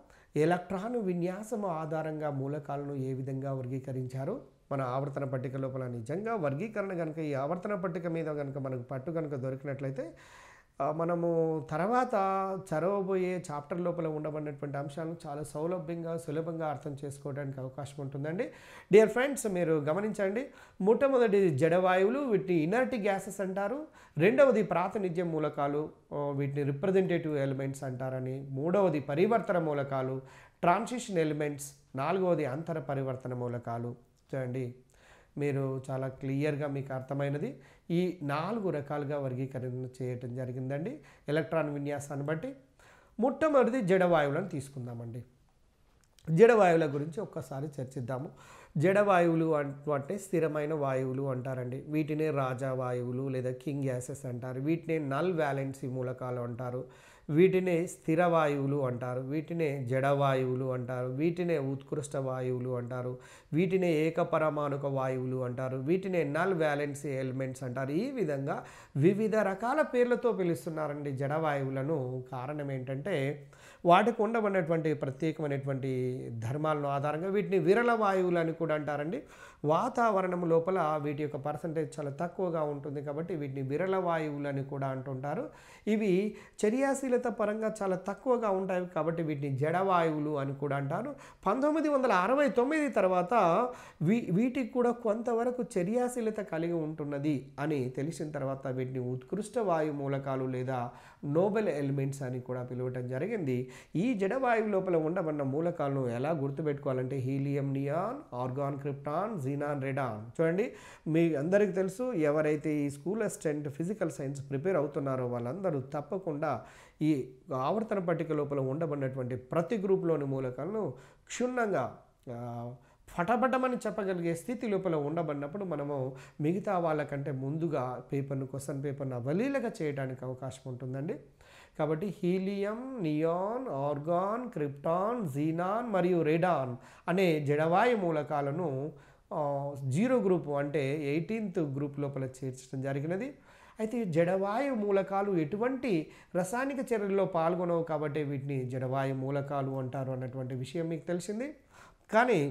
ఎలక్ట్రాన్ విన్యాసం ఆధారంగా మూలకాలను ఏ విధంగా వర్గీకరించారు మన ఆవర్తన పట్టిక లోపల. నిజంగా వర్గీకరణ కనుక ఈ ఆవర్తన పట్టిక మీద కనుక మనకు పట్టు కనుక దొరికినట్లయితే మనము తర్వాత చదవబోయే చాప్టర్ లోపల ఉండబడినటువంటి అంశాలను చాలా సులభంగా అర్థం చేసుకోవడానికి అవకాశం ఉంటుందండి. డియర్ ఫ్రెండ్స్, మీరు గమనించండి, మొట్టమొదటిది జడవాయువులు, వీటిని ఇనర్ట్ గ్యాసెస్ అంటారు. రెండవది ప్రాతినిధ్య మూలకాలు, వీటిని రిప్రజెంటేటివ్ ఎలిమెంట్స్ అంటారని. మూడవది పరివర్తన మూలకాలు, ట్రాన్సిషన్ ఎలిమెంట్స్. నాలుగవది అంతర పరివర్తన మూలకాలు. చూడండి, మీరు చాలా క్లియర్గా మీకు అర్థమైనది. ఈ 4 రకాలుగా వర్గీకరణ చేయటం జరిగిందండి ఎలక్ట్రాన్ విన్యాసాన్ని బట్టి. మొట్టమొదటిది జడవాయువులను తీసుకుందామండి. జడవాయువుల గురించి ఒక్కసారి చర్చిద్దాము. జడవాయువులు అంటే స్థిరమైన వాయువులు అంటారండి. వీటినే రాజా వాయువులు లేదా కింగ్ గ్యాసెస్ అంటారు. వీటినే నల్ వ్యాలెన్సీ మూలకాలు అంటారు. వీటినే స్థిర వాయువులు అంటారు. వీటినే జడవాయువులు అంటారు. వీటినే ఉత్కృష్ట వాయువులు అంటారు. వీటినే ఏకపరమాణుక వాయువులు అంటారు. వీటినే నల్ వ్యాలెన్సీ ఎలిమెంట్స్ అంటారు. ఈ విధంగా వివిధ రకాల పేర్లతో పిలుస్తున్నారండి జడవాయువులను. కారణం ఏంటంటే వాటికి ఉండబడినటువంటి ప్రత్యేకమైనటువంటి ధర్మాలను ఆధారంగా వీటిని విరళ వాయువులు అని కూడా అంటారండి. వాతావరణం లోపల వీటి యొక్క పర్సంటేజ్ చాలా తక్కువగా ఉంటుంది కాబట్టి వీటిని విరళ వాయువులు అని కూడా అంటుంటారు. ఇవి చర్యాశీలత పరంగా చాలా తక్కువగా ఉంటాయి కాబట్టి వీటిని జడవాయువులు అని కూడా అంటారు. 1969 తర్వాత వీటికి కూడా కొంతవరకు చర్యాశీలత కలిగి ఉంటున్నది అని తెలిసిన తర్వాత వీటిని ఉత్కృష్ట వాయు మూలకాలు లేదా నోబెల్ ఎలిమెంట్స్ అని కూడా పిలవటం జరిగింది. ఈ జడవాయువు లోపల ఉండబడిన మూలకాలను ఎలా గుర్తుపెట్టుకోవాలంటే helium, neon, argon, krypton, xenon, radon. చూడండి, మీ అందరికీ తెలుసు, ఎవరైతే ఈ school assistant physical science prepare అవుతున్నారో వాళ్ళందరూ తప్పకుండా ఈ ఆవర్తన పట్టిక లోపల ఉండబడినటువంటి ప్రతి గ్రూప్లోని మూలకాలను క్షుణ్ణంగా పటపటమని చెప్పగలిగే స్థితి లోపల ఉండబడినప్పుడు మనము మిగతా వాళ్ళకంటే ముందుగా క్వశ్చన్ పేపర్ను అవలీలగా చేయడానికి అవకాశం ఉంటుందండి. కాబట్టి helium, neon, argon, krypton, xenon మరియు రేడాన్ అనే జడవాయు మూలకాలను 0 గ్రూపు అంటే 18th గ్రూప్ లోపల చేర్చడం జరిగినది. అయితే జడవాయు మూలకాలు ఎటువంటి రసాయనిక చర్యల్లో పాల్గొనవు కాబట్టి వీటిని జడవాయు మూలకాలు అంటారు అన్నటువంటి విషయం మీకు తెలిసింది. కానీ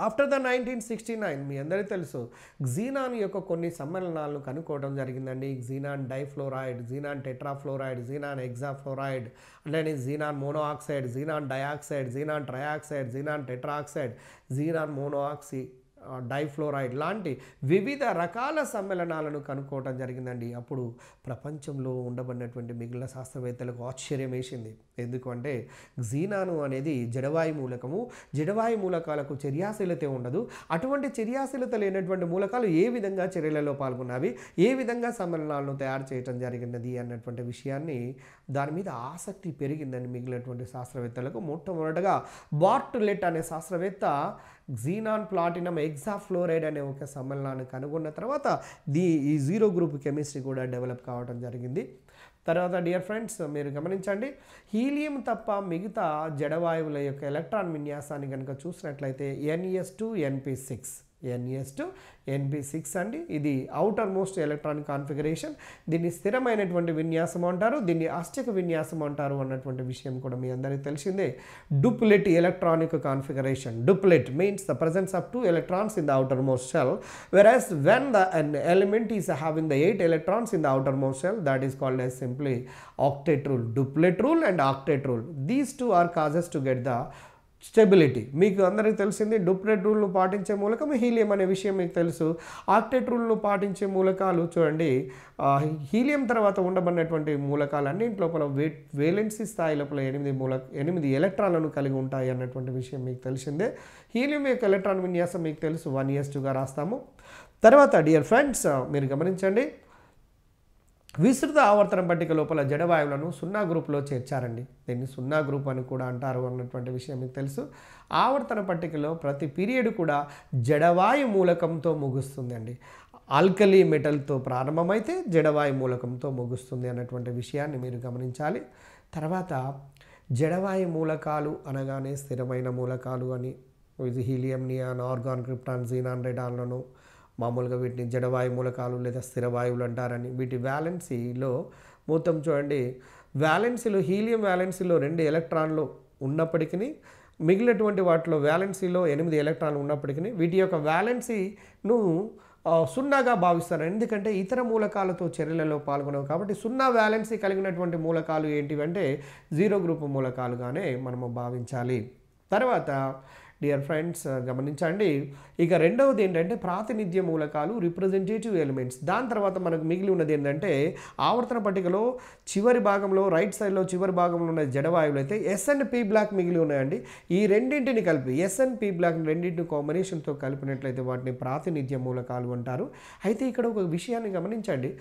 ఆఫ్టర్ ద 1969 మీ అందరికీ తెలుసు క్సినాన్ యొక్క కొన్ని సమ్మేళనాలను కనుక్కోవడం జరిగిందండి. Xenon difluoride, xenon tetrafluoride, xenon hexafluoride, అంటే xenon monoxide, xenon dioxide, xenon trioxide, xenon tetroxide, xenon monoxy difluoride లాంటి వివిధ రకాల సమ్మేళనాలను కనుక్కోవడం జరిగిందండి. అప్పుడు ప్రపంచంలో ఉండబడినటువంటి మిగిలిన శాస్త్రవేత్తలకు ఆశ్చర్యం వేసింది. ఎందుకంటే క్సినాను అనేది జడవాయు మూలకము, జడవాయు మూలకాలకు చర్యాశీలత ఉండదు. అటువంటి చర్యాశీలత లేనటువంటి మూలకాలు ఏ విధంగా చర్యలలో పాల్గొన్నవి, ఏ విధంగా సమ్మేళనాలను తయారు చేయడం జరిగినది అన్నటువంటి విషయాన్ని దాని మీద ఆసక్తి పెరిగిందని మిగిలినటువంటి శాస్త్రవేత్తలకు. మొట్టమొదటగా బార్ట్లెట్ అనే శాస్త్రవేత్త క్సినాన్ ప్లాటినం హెక్సాఫ్లోరైడ్ అనే ఒక సమ్మేళనాన్ని కనుగొన్న తర్వాత ఈ 0 గ్రూప్ కెమిస్ట్రీ కూడా డెవలప్ కావడం జరిగింది. తర్వాత డియర్ ఫ్రెండ్స్ మీరు గమనించండి, హీలియం తప్ప మిగతా జడవాయువుల యొక్క ఎలక్ట్రాన్ విన్యాసాన్ని కనుక చూసినట్లయితే NS2 NP6 అండి. ఇది అవుటర్ మోస్ట్ ఎలక్ట్రానిక్ కాన్ఫిగరేషన్. దీన్ని స్థిరమైనటువంటి విన్యాసం అంటారు, దీన్ని అష్టక విన్యాసం అంటారు అన్నటువంటి విషయం కూడా మీ అందరికీ తెలిసిందే. Duplet electronic configuration. Duplet means the presence of 2 electrons in the outermost shell, whereas when an element is having the 8 electrons in the outermost shell, that is called as simply octet rule. Duplet rule and octet rule, these two are causes to get the stability. మీకు అందరికీ తెలిసింది డూప్లెట్ రూల్ను పాటించే మూలకం helium అనే విషయం మీకు తెలుసు. Octet రూల్ను పాటించే మూలకాలు చూడండి, హీలియం తర్వాత ఉండబడినటువంటి మూలకాలు అన్నింటి లోపల వేలెన్సీ స్థాయి లోపల 8 ఎలక్ట్రాన్లను కలిగి ఉంటాయి అన్నటువంటి విషయం మీకు తెలిసిందే. హీలియం యొక్క ఎలక్ట్రాన్ విన్యాసం మీకు తెలుసు, 1s2గా రాస్తాము. తర్వాత డియర్ ఫ్రెండ్స్ మీరు గమనించండి, విస్తృత ఆవర్తన పట్టిక లోపల జడవాయువులను 0 గ్రూప్లో చేర్చారండి. దీన్ని 0 గ్రూప్ అని కూడా అంటారు అన్నటువంటి విషయం మీకు తెలుసు. ఆవర్తన పట్టికలో ప్రతి పీరియడ్ కూడా జడవాయు మూలకంతో ముగుస్తుందండి. ఆల్కలీ మెటల్తో ప్రారంభమైతే జడవాయు మూలకంతో ముగుస్తుంది అన్నటువంటి విషయాన్ని మీరు గమనించాలి. తర్వాత జడవాయు మూలకాలు అనగానే స్థిరమైన మూలకాలు అని, ఇది helium, neon, argon, krypton, xenon, రెడాన్లను మామూలుగా వీటిని జడవాయు మూలకాలు లేదా స్థిరవాయువులు అంటారని. వీటి వ్యాలెన్సీలో మొత్తం చూడండి, వ్యాలెన్సీలో హీలియం వ్యాలెన్సీలో 2 ఎలక్ట్రాన్లు ఉన్నప్పటికీ మిగిలినటువంటి వాటిలో వ్యాలెన్సీలో 8 ఎలక్ట్రాన్లు ఉన్నప్పటికీ వీటి యొక్క వ్యాలెన్సీను 0గా భావిస్తారు. ఎందుకంటే ఇతర మూలకాలతో చర్యలలో పాల్గొనవు కాబట్టి 0 వ్యాలెన్సీ కలిగినటువంటి మూలకాలు ఏంటివంటే 0 గ్రూప్ మూలకాలుగానే మనము భావించాలి. తర్వాత డియర్ ఫ్రెండ్స్ గమనించండి, ఇక రెండవది ఏంటంటే ప్రాతినిధ్య మూలకాలు, రిప్రజెంటేటివ్ ఎలిమెంట్స్. దాని తర్వాత మనకు మిగిలి ఉన్నది ఏంటంటే ఆవర్తన పట్టికలో చివరి భాగంలో రైట్ సైడ్లో చివరి భాగంలో ఉన్న జడవాయువులు అయితే ఎస్ అండ్ పీ బ్లాక్ మిగిలి ఉన్నాయండి. ఈ రెండింటిని కలిపి ఎస్ అండ్ పీ బ్లాక్ రెండింటిని కాంబినేషన్తో కలిపినట్లయితే వాటిని ప్రాతినిధ్య మూలకాలు అంటారు. అయితే ఇక్కడ ఒక విషయాన్ని గమనించండి,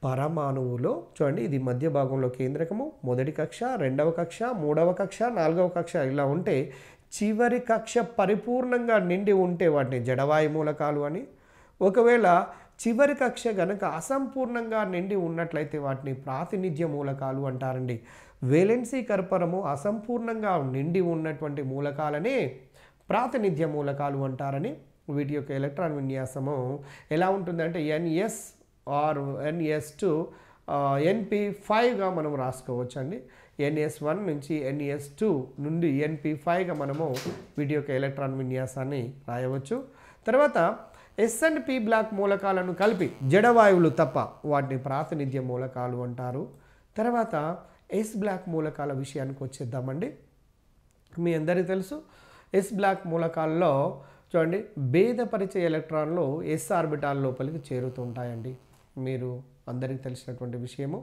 పరమాణువులో చూడండి, ఇది మధ్య భాగంలో కేంద్రకము, మొదటి కక్ష, రెండవ కక్ష, మూడవ కక్ష, నాలుగవ కక్ష ఇలా ఉంటే చివరి కక్ష పరిపూర్ణంగా నిండి ఉంటే వాటిని జడవాయు మూలకాలు అని, ఒకవేళ చివరి కక్ష గనక అసంపూర్ణంగా నిండి ఉన్నట్లయితే వాటిని ప్రాతినిధ్య మూలకాలు అంటారండి. వేలెన్సీ కర్పరము అసంపూర్ణంగా నిండి ఉన్నటువంటి మూలకాలనే ప్రాతినిధ్య మూలకాలు అంటారని. వీటి యొక్క ఎలక్ట్రాన్ విన్యాసము ఎలా ఉంటుందంటే NS ఆర్ NS2 NP5గా మనం రాసుకోవచ్చు అండి. NS1 నుంచి NS2 నుండి NP5గా మనము వీటి యొక్క ఎలక్ట్రాన్ విన్యాసాన్ని రాయవచ్చు. తర్వాత ఎస్ అండ్ పీ బ్లాక్ మూలకాలను కలిపి జడవాయువులు తప్ప వాటిని ప్రాతినిధ్య మూలకాలు అంటారు. తర్వాత ఎస్ బ్లాక్ మూలకాల విషయానికి వచ్చేద్దామండి. మీ అందరికీ తెలుసు ఎస్ బ్లాక్ మూలకాల్లో చూడండి భేదపరిచే ఎలక్ట్రాన్లు ఎస్ ఆర్బిటాల్ లోపలికి చేరుతుంటాయండి. మీరు అందరికీ తెలిసినటువంటి విషయము.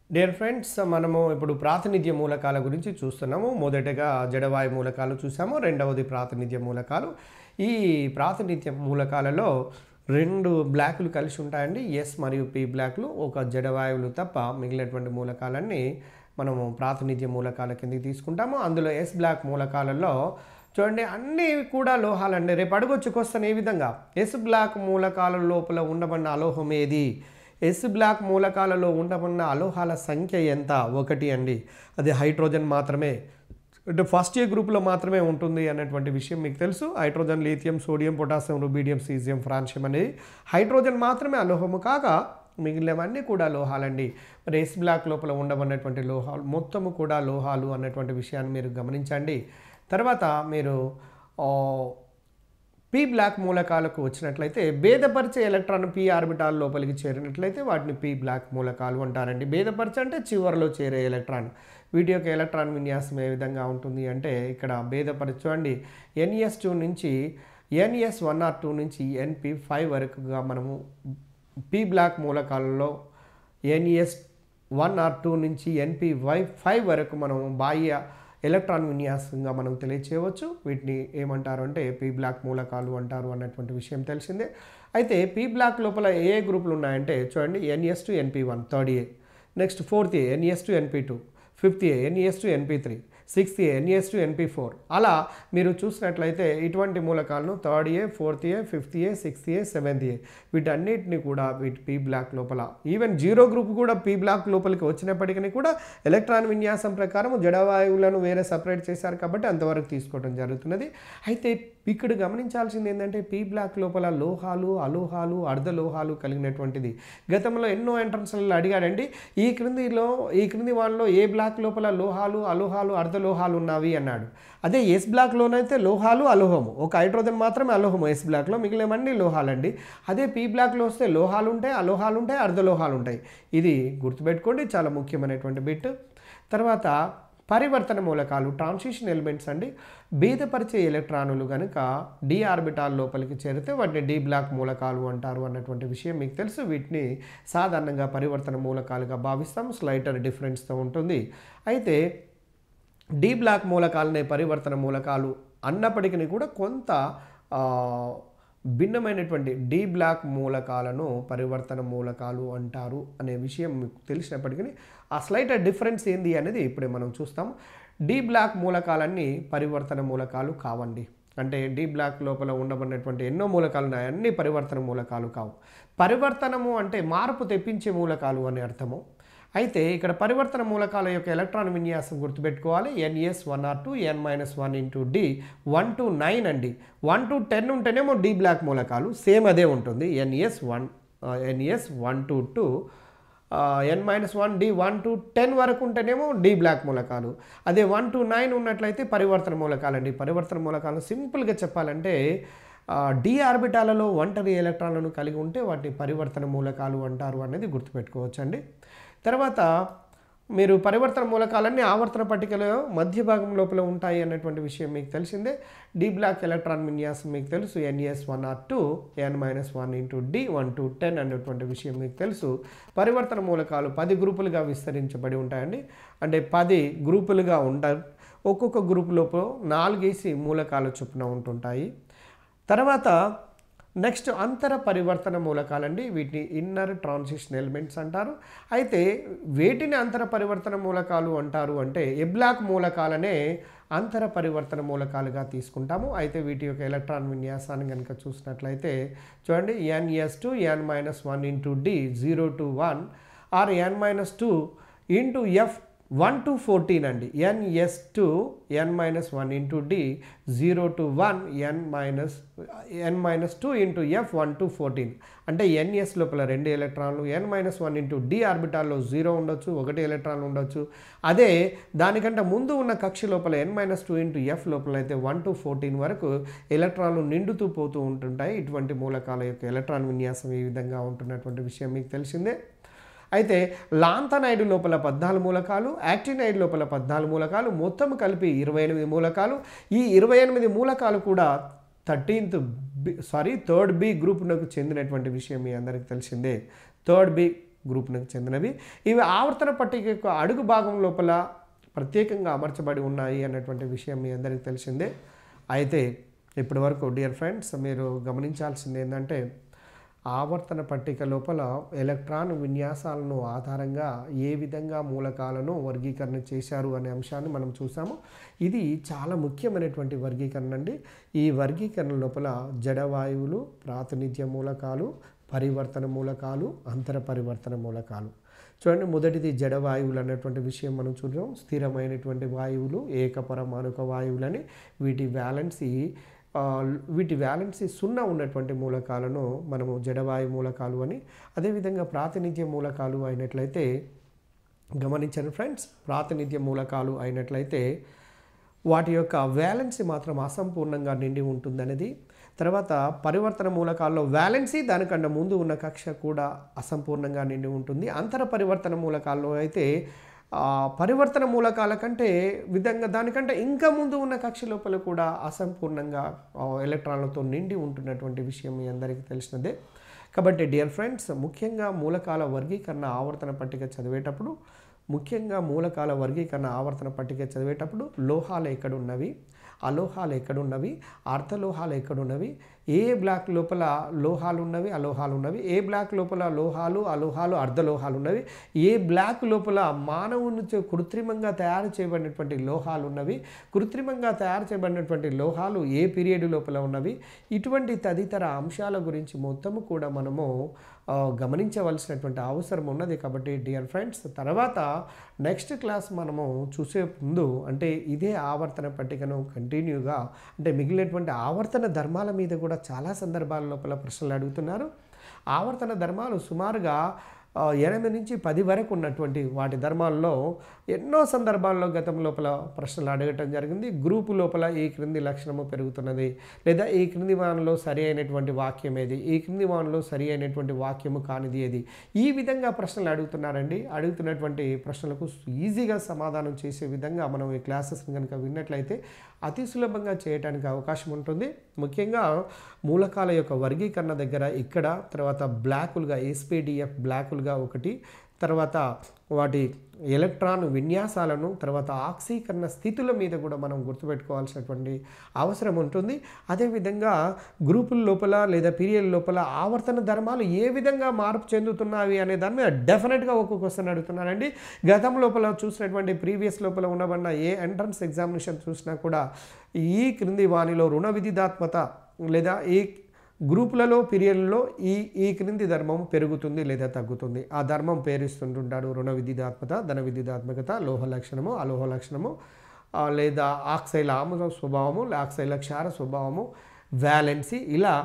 డియర్ ఫ్రెండ్స్ మనము ఇప్పుడు ప్రాతినిధ్య మూలకాల గురించి చూస్తున్నాము. మొదటగా జడవాయు మూలకాలు చూసాము, రెండవది ప్రాతినిధ్య మూలకాలు. ఈ ప్రాతినిధ్య మూలకాలలో 2 బ్లాకులు కలిసి ఉంటాయండి, ఎస్ మరియు పీ బ్లాక్లు. ఒక జడవాయువులు తప్ప మిగిలినటువంటి మూలకాలన్నీ మనము ప్రాతినిధ్య మూలకాల కిందకి తీసుకుంటాము. అందులో ఎస్ బ్లాక్ మూలకాలలో చూడండి అన్నీ కూడా లోహాలండి. రేపు అడగొచ్చు క్వశ్చన్ ఏ విధంగా, ఎస్ బ్లాక్ మూలకాల లోపల ఉండబడిన అలోహం ఏది, ఎస్ బ్లాక్ మూలకాలలో ఉండబడిన అలోహాల సంఖ్య ఎంత, 1 అండి. అది హైడ్రోజన్ మాత్రమే, అంటే ఫస్ట్ ఏ గ్రూప్లో మాత్రమే ఉంటుంది అన్నటువంటి విషయం మీకు తెలుసు. Hydrogen, lithium, sodium, potassium, rubidium, caesium, francium అనేవి హైడ్రోజన్ మాత్రమే అలోహము కాగా మిగిలినవన్నీ కూడా లోహాలండి. మరి ఎస్ బ్లాక్ లోపల ఉండబడినటువంటి లోహాలు మొత్తము కూడా లోహాలు అన్నటువంటి విషయాన్ని మీరు గమనించండి. తర్వాత మీరు పీ బ్లాక్ మూలకాలకు వచ్చినట్లయితే భేదపరిచే ఎలక్ట్రాన్ పీ ఆర్బిటాల్ లోపలికి చేరినట్లయితే వాటిని పీ బ్లాక్ మూలకాలు అంటారండి. భేదపరిచే అంటే చివరిలో చేరే ఎలక్ట్రాన్. వీటి యొక్క ఎలక్ట్రాన్ విన్యాసం ఏ విధంగా ఉంటుంది అంటే ఇక్కడ భేదపరచండి NS2 నుంచి NS1R2 నుంచి NP5 వరకుగా మనము పీ బ్లాక్ మూలకాలలో NS1R2 నుంచి NP5 వరకు మనము బాహ్య ఎలక్ట్రాన్ విన్యాసంగా మనం తెలియచేయవచ్చు. వీటిని ఏమంటారు అంటే పీ బ్లాక్ మూలకాలు అంటారు అన్నటువంటి విషయం తెలిసిందే. అయితే పీ బ్లాక్ లోపల ఏ గ్రూపులు ఉన్నాయంటే చూడండి, NS2 NP1 థర్డ్ ఏ, నెక్స్ట్ ఫోర్త్ ఏ NS2 NP2, ఫిఫ్త్ ఏ NS2 NP3, సిక్స్త్ ఏ NS2 NP4. అలా మీరు చూసినట్లయితే ఇటువంటి మూలకాలను third A, fourth A, fifth A, sixth A, seventh ఏ వీటన్నిటిని కూడా వీటి పీ బ్లాక్ లోపల, ఈవెన్ జీరో గ్రూప్ కూడా పీ బ్లాక్ లోపలికి వచ్చినప్పటికీ కూడా ఎలక్ట్రాన్ విన్యాసం ప్రకారం జడవాయువులను వేరే సపరేట్ చేశారు కాబట్టి అంతవరకు తీసుకోవడం జరుగుతున్నది. అయితే ఇక్కడ గమనించాల్సింది ఏంటంటే పీ బ్లాక్ లోపల లోహాలు, అలోహాలు, అర్ధలోహాలు కలిగినటువంటిది. గతంలో ఎన్నో ఎంట్రన్స్లలో అడిగాడండి, ఈ క్రింది వాళ్ళలో ఏ బ్లాక్ లోపల లోహాలు, అలోహాలు, అర్ధలోహాలు ఉన్నవి అన్నాడు. అదే ఎస్ బ్లాక్లోనైతే లోహాలు, అలోహము, ఒక హైడ్రోజన్ మాత్రమే అలోహము ఎస్ బ్లాక్లో, మిగిలినవన్నీ లోహాలండి. అదే పీ బ్లాక్లో వస్తే లోహాలు ఉంటాయి, అలోహాలు ఉంటాయి, అర్ధలోహాలు ఉంటాయి. ఇది గుర్తుపెట్టుకోండి, చాలా ముఖ్యమైనటువంటి బిట్. తర్వాత పరివర్తన మూలకాలు, ట్రాన్సిషన్ ఎలిమెంట్స్ అండి. భేదపరిచే ఎలక్ట్రానులు కనుక డి ఆర్బిటాల్ లోపలికి చేరితే వాటిని డి బ్లాక్ మూలకాలు అంటారు అన్నటువంటి విషయం మీకు తెలుసు. వీటిని సాధారణంగా పరివర్తన మూలకాలుగా భావిస్తాం, స్లైటర్ డిఫరెన్స్తో ఉంటుంది. అయితే డి బ్లాక్ మూలకాలనే పరివర్తన మూలకాలు అన్నప్పటికీ కూడా కొంత భిన్నమైనటువంటి డి బ్లాక్ మూలకాలను పరివర్తన మూలకాలు అంటారు అనే విషయం మీకు తెలిసినప్పటికీ ఆ స్లైటర్ డిఫరెన్స్ ఏంది అనేది ఇప్పుడే మనం చూస్తాం. డి బ్లాక్ మూలకాలన్నీ పరివర్తన మూలకాలు కావండి. అంటే డి బ్లాక్ లోపల ఉండబడినటువంటి ఎన్నో మూలకాలు ఉన్నాయి, అన్ని పరివర్తన మూలకాలు కావు. పరివర్తనము అంటే మార్పు తెప్పించే మూలకాలు అని అర్థము. అయితే ఇక్కడ పరివర్తన మూలకాల యొక్క ఎలక్ట్రాన్ విన్యాసం గుర్తుపెట్టుకోవాలి. NS1R2 N-1 into D 1 to 9 అండి. 1 to 10 ఉంటేనేమో డి బ్లాక్ మూలకాలు, సేమ్ అదే ఉంటుంది. NS1 to 2 N-1 D 1 to 10 వరకు ఉంటేనేమో డి బ్లాక్ మూలకాలు. అదే 1 to 9 ఉన్నట్లయితే పరివర్తన మూలకాలండి. పరివర్తన మూలకాలను సింపుల్గా చెప్పాలంటే డి ఆర్బిటాలలో ఒంటరి ఎలక్ట్రాన్లను కలిగి ఉంటే వాటిని పరివర్తన మూలకాలు అంటారు అనేది గుర్తుపెట్టుకోవచ్చండి. తర్వాత మీరు పరివర్తన మూలకాలన్నీ ఆవర్తన పట్టికలో మధ్య భాగం లోపల ఉంటాయి అన్నటువంటి విషయం మీకు తెలిసిందే. డి బ్లాక్ ఎలక్ట్రాన్ విన్యాసం మీకు తెలుసు. NS1R2 N-1 into D 1 to 10 అన్నటువంటి విషయం మీకు తెలుసు. పరివర్తన మూలకాలు 10 గ్రూపులుగా విస్తరించబడి ఉంటాయండి. అంటే 10 గ్రూపులుగా ఉంటాయి. ఒక్కొక్క గ్రూప్ లోపల 4 మూలకాల చొప్పున ఉంటుంటాయి. తర్వాత నెక్స్ట్ అంతర పరివర్తన మూలకాలండి. వీటిని ఇన్నర్ ట్రాన్సిషన్ ఎలిమెంట్స్ అంటారు. అయితే వేటిని అంతర పరివర్తన మూలకాలు అంటారు అంటే ఏ బ్లాక్ మూలకాలనే అంతర పరివర్తన మూలకాలుగా తీసుకుంటాము. అయితే వీటి యొక్క ఎలక్ట్రాన్ విన్యాసాన్ని కనుక చూసినట్లయితే చూడండి, NS2 N-1 into D 0 to 1 or N-2 into F 1 to 14 అండి. NS2 N-1 into D 0 to 1 N-2 into F 1 to 14 అంటే NS లోపల 2 ఎలక్ట్రాన్లు, N-1 ఇంటూ D ఆర్బిటాల్లో 0 ఉండొచ్చు, 1 ఎలక్ట్రాన్ ఉండొచ్చు. అదే దానికంటే ముందు ఉన్న కక్ష లోపల N-2 ఇంటూ F లోపల అయితే 1 to 14 వరకు ఎలక్ట్రాన్లు నిండుతూ పోతూ ఉంటుంటాయి. ఇటువంటి మూలకాల యొక్క ఎలక్ట్రాన్ విన్యాసం ఈ విధంగా ఉంటున్నటువంటి విషయం మీకు తెలిసిందే. అయితే లాంథనైడ్ లోపల 14 మూలకాలు, యాక్టినైడ్ లోపల 14 మూలకాలు, మొత్తం కలిపి 28 మూలకాలు. ఈ 28 మూలకాలు కూడా థర్డ్ బి గ్రూప్నకు చెందినటువంటి విషయం మీ అందరికీ తెలిసిందే. థర్డ్ బి గ్రూప్నకు చెందినవి. ఇవి ఆవర్తన పట్టిక యొక్క అడుగు భాగం లోపల ప్రత్యేకంగా అమర్చబడి ఉన్నాయి అన్నటువంటి విషయం మీ అందరికీ తెలిసిందే. అయితే ఇప్పటి వరకు డియర్ ఫ్రెండ్స్ మీరు గమనించాల్సింది ఏంటంటే ఆవర్తన పట్టిక లోపల ఎలక్ట్రాన్ విన్యాసాలను ఆధారంగా ఏ విధంగా మూలకాలను వర్గీకరణ చేశారు అనే అంశాన్ని మనం చూసాము. ఇది చాలా ముఖ్యమైనటువంటి వర్గీకరణ అండి. ఈ వర్గీకరణ లోపల జడవాయువులు, ప్రాతినిధ్య మూలకాలు, పరివర్తన మూలకాలు, అంతర పరివర్తన మూలకాలు. చూడండి, మొదటిది జడవాయువులు అన్నటువంటి విషయం మనం చూద్దాం. స్థిరమైనటువంటి వాయువులు ఏకపరమాణుక వాయువులని, వీటి వ్యాలెన్సీ 0 ఉన్నటువంటి మూలకాలను మనము జడవాయు మూలకాలు అని, అదేవిధంగా ప్రాతినిధ్య మూలకాలు అయినట్లయితే గమనించండి ఫ్రెండ్స్, ప్రాతినిధ్య మూలకాలు అయినట్లయితే వాటి యొక్క వ్యాలెన్సీ మాత్రం అసంపూర్ణంగా నిండి ఉంటుందనేది. తర్వాత పరివర్తన మూలకాల్లో వ్యాలెన్సీ దానికన్నా ముందు ఉన్న కక్ష కూడా అసంపూర్ణంగా నిండి ఉంటుంది. అంతర పరివర్తన మూలకాల్లో అయితే పరివర్తన మూలకాల కంటే దానికంటే ఇంకా ముందు ఉన్న కక్ష లోపల కూడా అసంపూర్ణంగా ఎలక్ట్రాన్లతో నిండి ఉంటున్నటువంటి విషయం మీ అందరికీ తెలిసినదే. కాబట్టి డియర్ ఫ్రెండ్స్, ముఖ్యంగా మూలకాల వర్గీకరణ ఆవర్తన పట్టిక చదివేటప్పుడు లోహాలు ఎక్కడున్నవి, అలోహాలు ఎక్కడున్నవి, అర్ధలోహాలు ఎక్కడున్నవి, ఏ బ్లాక్ లోపల లోహాలు ఉన్నవి, అలోహాలు ఉన్నవి, ఏ బ్లాక్ లోపల లోహాలు, అలోహాలు, అర్ధలోహాలు ఉన్నవి, ఏ బ్లాక్ లోపల మానవునితో కృత్రిమంగా తయారు చేయబడినటువంటి లోహాలు ఉన్నవి, కృత్రిమంగా తయారు చేయబడినటువంటి లోహాలు ఏ పీరియడ్ లోపల ఉన్నవి, ఇటువంటి తదితర అంశాల గురించి మొత్తము కూడా మనము గమనించవలసినటువంటి అవసరం ఉన్నది. కాబట్టి డియర్ ఫ్రెండ్స్, తర్వాత నెక్స్ట్ క్లాస్ మనము చూసే ముందు అంటే ఇదే ఆవర్తన పట్టికను కంటిన్యూగా అంటే మిగిలినటువంటి ఆవర్తన ధర్మాల మీద కూడా చాలా సందర్భాల లోపల ప్రశ్నలు అడుగుతున్నారు. ఆవర్తన ధర్మాలు సుమారుగా 8 నుంచి 10 వరకు ఉన్నటువంటి వాటి ధర్మాల్లో ఎన్నో సందర్భాల్లో గతం లోపల ప్రశ్నలు అడగటం జరిగింది. గ్రూపు లోపల ఈ క్రింది లక్షణము పెరుగుతున్నది, లేదా ఈ క్రింది వానలో సరి అయినటువంటి వాక్యం ఏది, ఈ క్రింది వానలో సరి అయినటువంటి వాక్యము కానిది ఏది, ఈ విధంగా ప్రశ్నలు అడుగుతున్నారండి. అడుగుతున్నటువంటి ప్రశ్నలకు ఈజీగా సమాధానం చేసే విధంగా మనం ఈ క్లాసెస్ని కనుక విన్నట్లయితే అతి సులభంగా చేయడానికి అవకాశం ఉంటుంది. ముఖ్యంగా మూలకాల యొక్క వర్గీకరణ దగ్గర ఇక్కడ, తర్వాత బ్లాకులుగా ఎస్పీడిఎఫ్ బ్లాకులుగా ఒకటి, తర్వాత వాటి ఎలక్ట్రాన్ విన్యాసాలను, తర్వాత ఆక్సీకరణ స్థితుల మీద కూడా మనం గుర్తుపెట్టుకోవాల్సినటువంటి అవసరం ఉంటుంది. అదేవిధంగా గ్రూపుల లోపల లేదా పీరియడ్ లోపల ఆవర్తన ధర్మాలు ఏ విధంగా మార్పు చెందుతున్నాయి అనే దాని మీద డెఫినెట్గా ఒక క్వశ్చన్ అడుగుతున్నారండి. గతం లోపల చూసినటువంటి ప్రీవియస్ లోపల ఉండబడిన ఏ ఎంట్రన్స్ ఎగ్జామినేషన్ చూసినా కూడా ఈ క్రింది వానిలో రుణ విధిదాత్మత లేదా ఈ గ్రూపులలో పీరియడ్లలో ఈ క్రింది ధర్మం పెరుగుతుంది లేదా తగ్గుతుంది. ఆ ధర్మం పేరుస్తుంటుంటాడు. రుణ విధిదాత్మత, ధన విధిదాత్మకత, లోహ లక్షణము, అలోహ లక్షణము, లేదా ఆక్సైల ఆమ్ల స్వభావము, ఆక్సైల క్షార స్వభావము, వ్యాలెన్సీ, ఇలా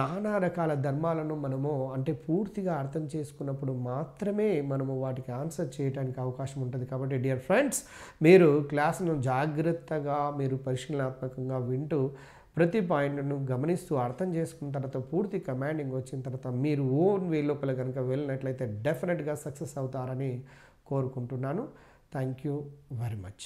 నానా రకాల ధర్మాలను మనము అంటే పూర్తిగా అర్థం చేసుకున్నప్పుడు మాత్రమే మనము వాటికి ఆన్సర్ చేయడానికి అవకాశం ఉంటుంది. కాబట్టి డియర్ ఫ్రెండ్స్, మీరు క్లాసును జాగ్రత్తగా మీరు పరిశీలనాత్మకంగా వింటూ ప్రతి పాయింట్ను గమనిస్తూ అర్థం చేసుకున్న తర్వాత పూర్తి కమాండింగ్ వచ్చిన తర్వాత మీరు ఓన్ వే లోపల కనుక వెళ్ళినట్లయితే డెఫినెట్గా సక్సెస్ అవుతారని కోరుకుంటున్నాను. Thank you very much.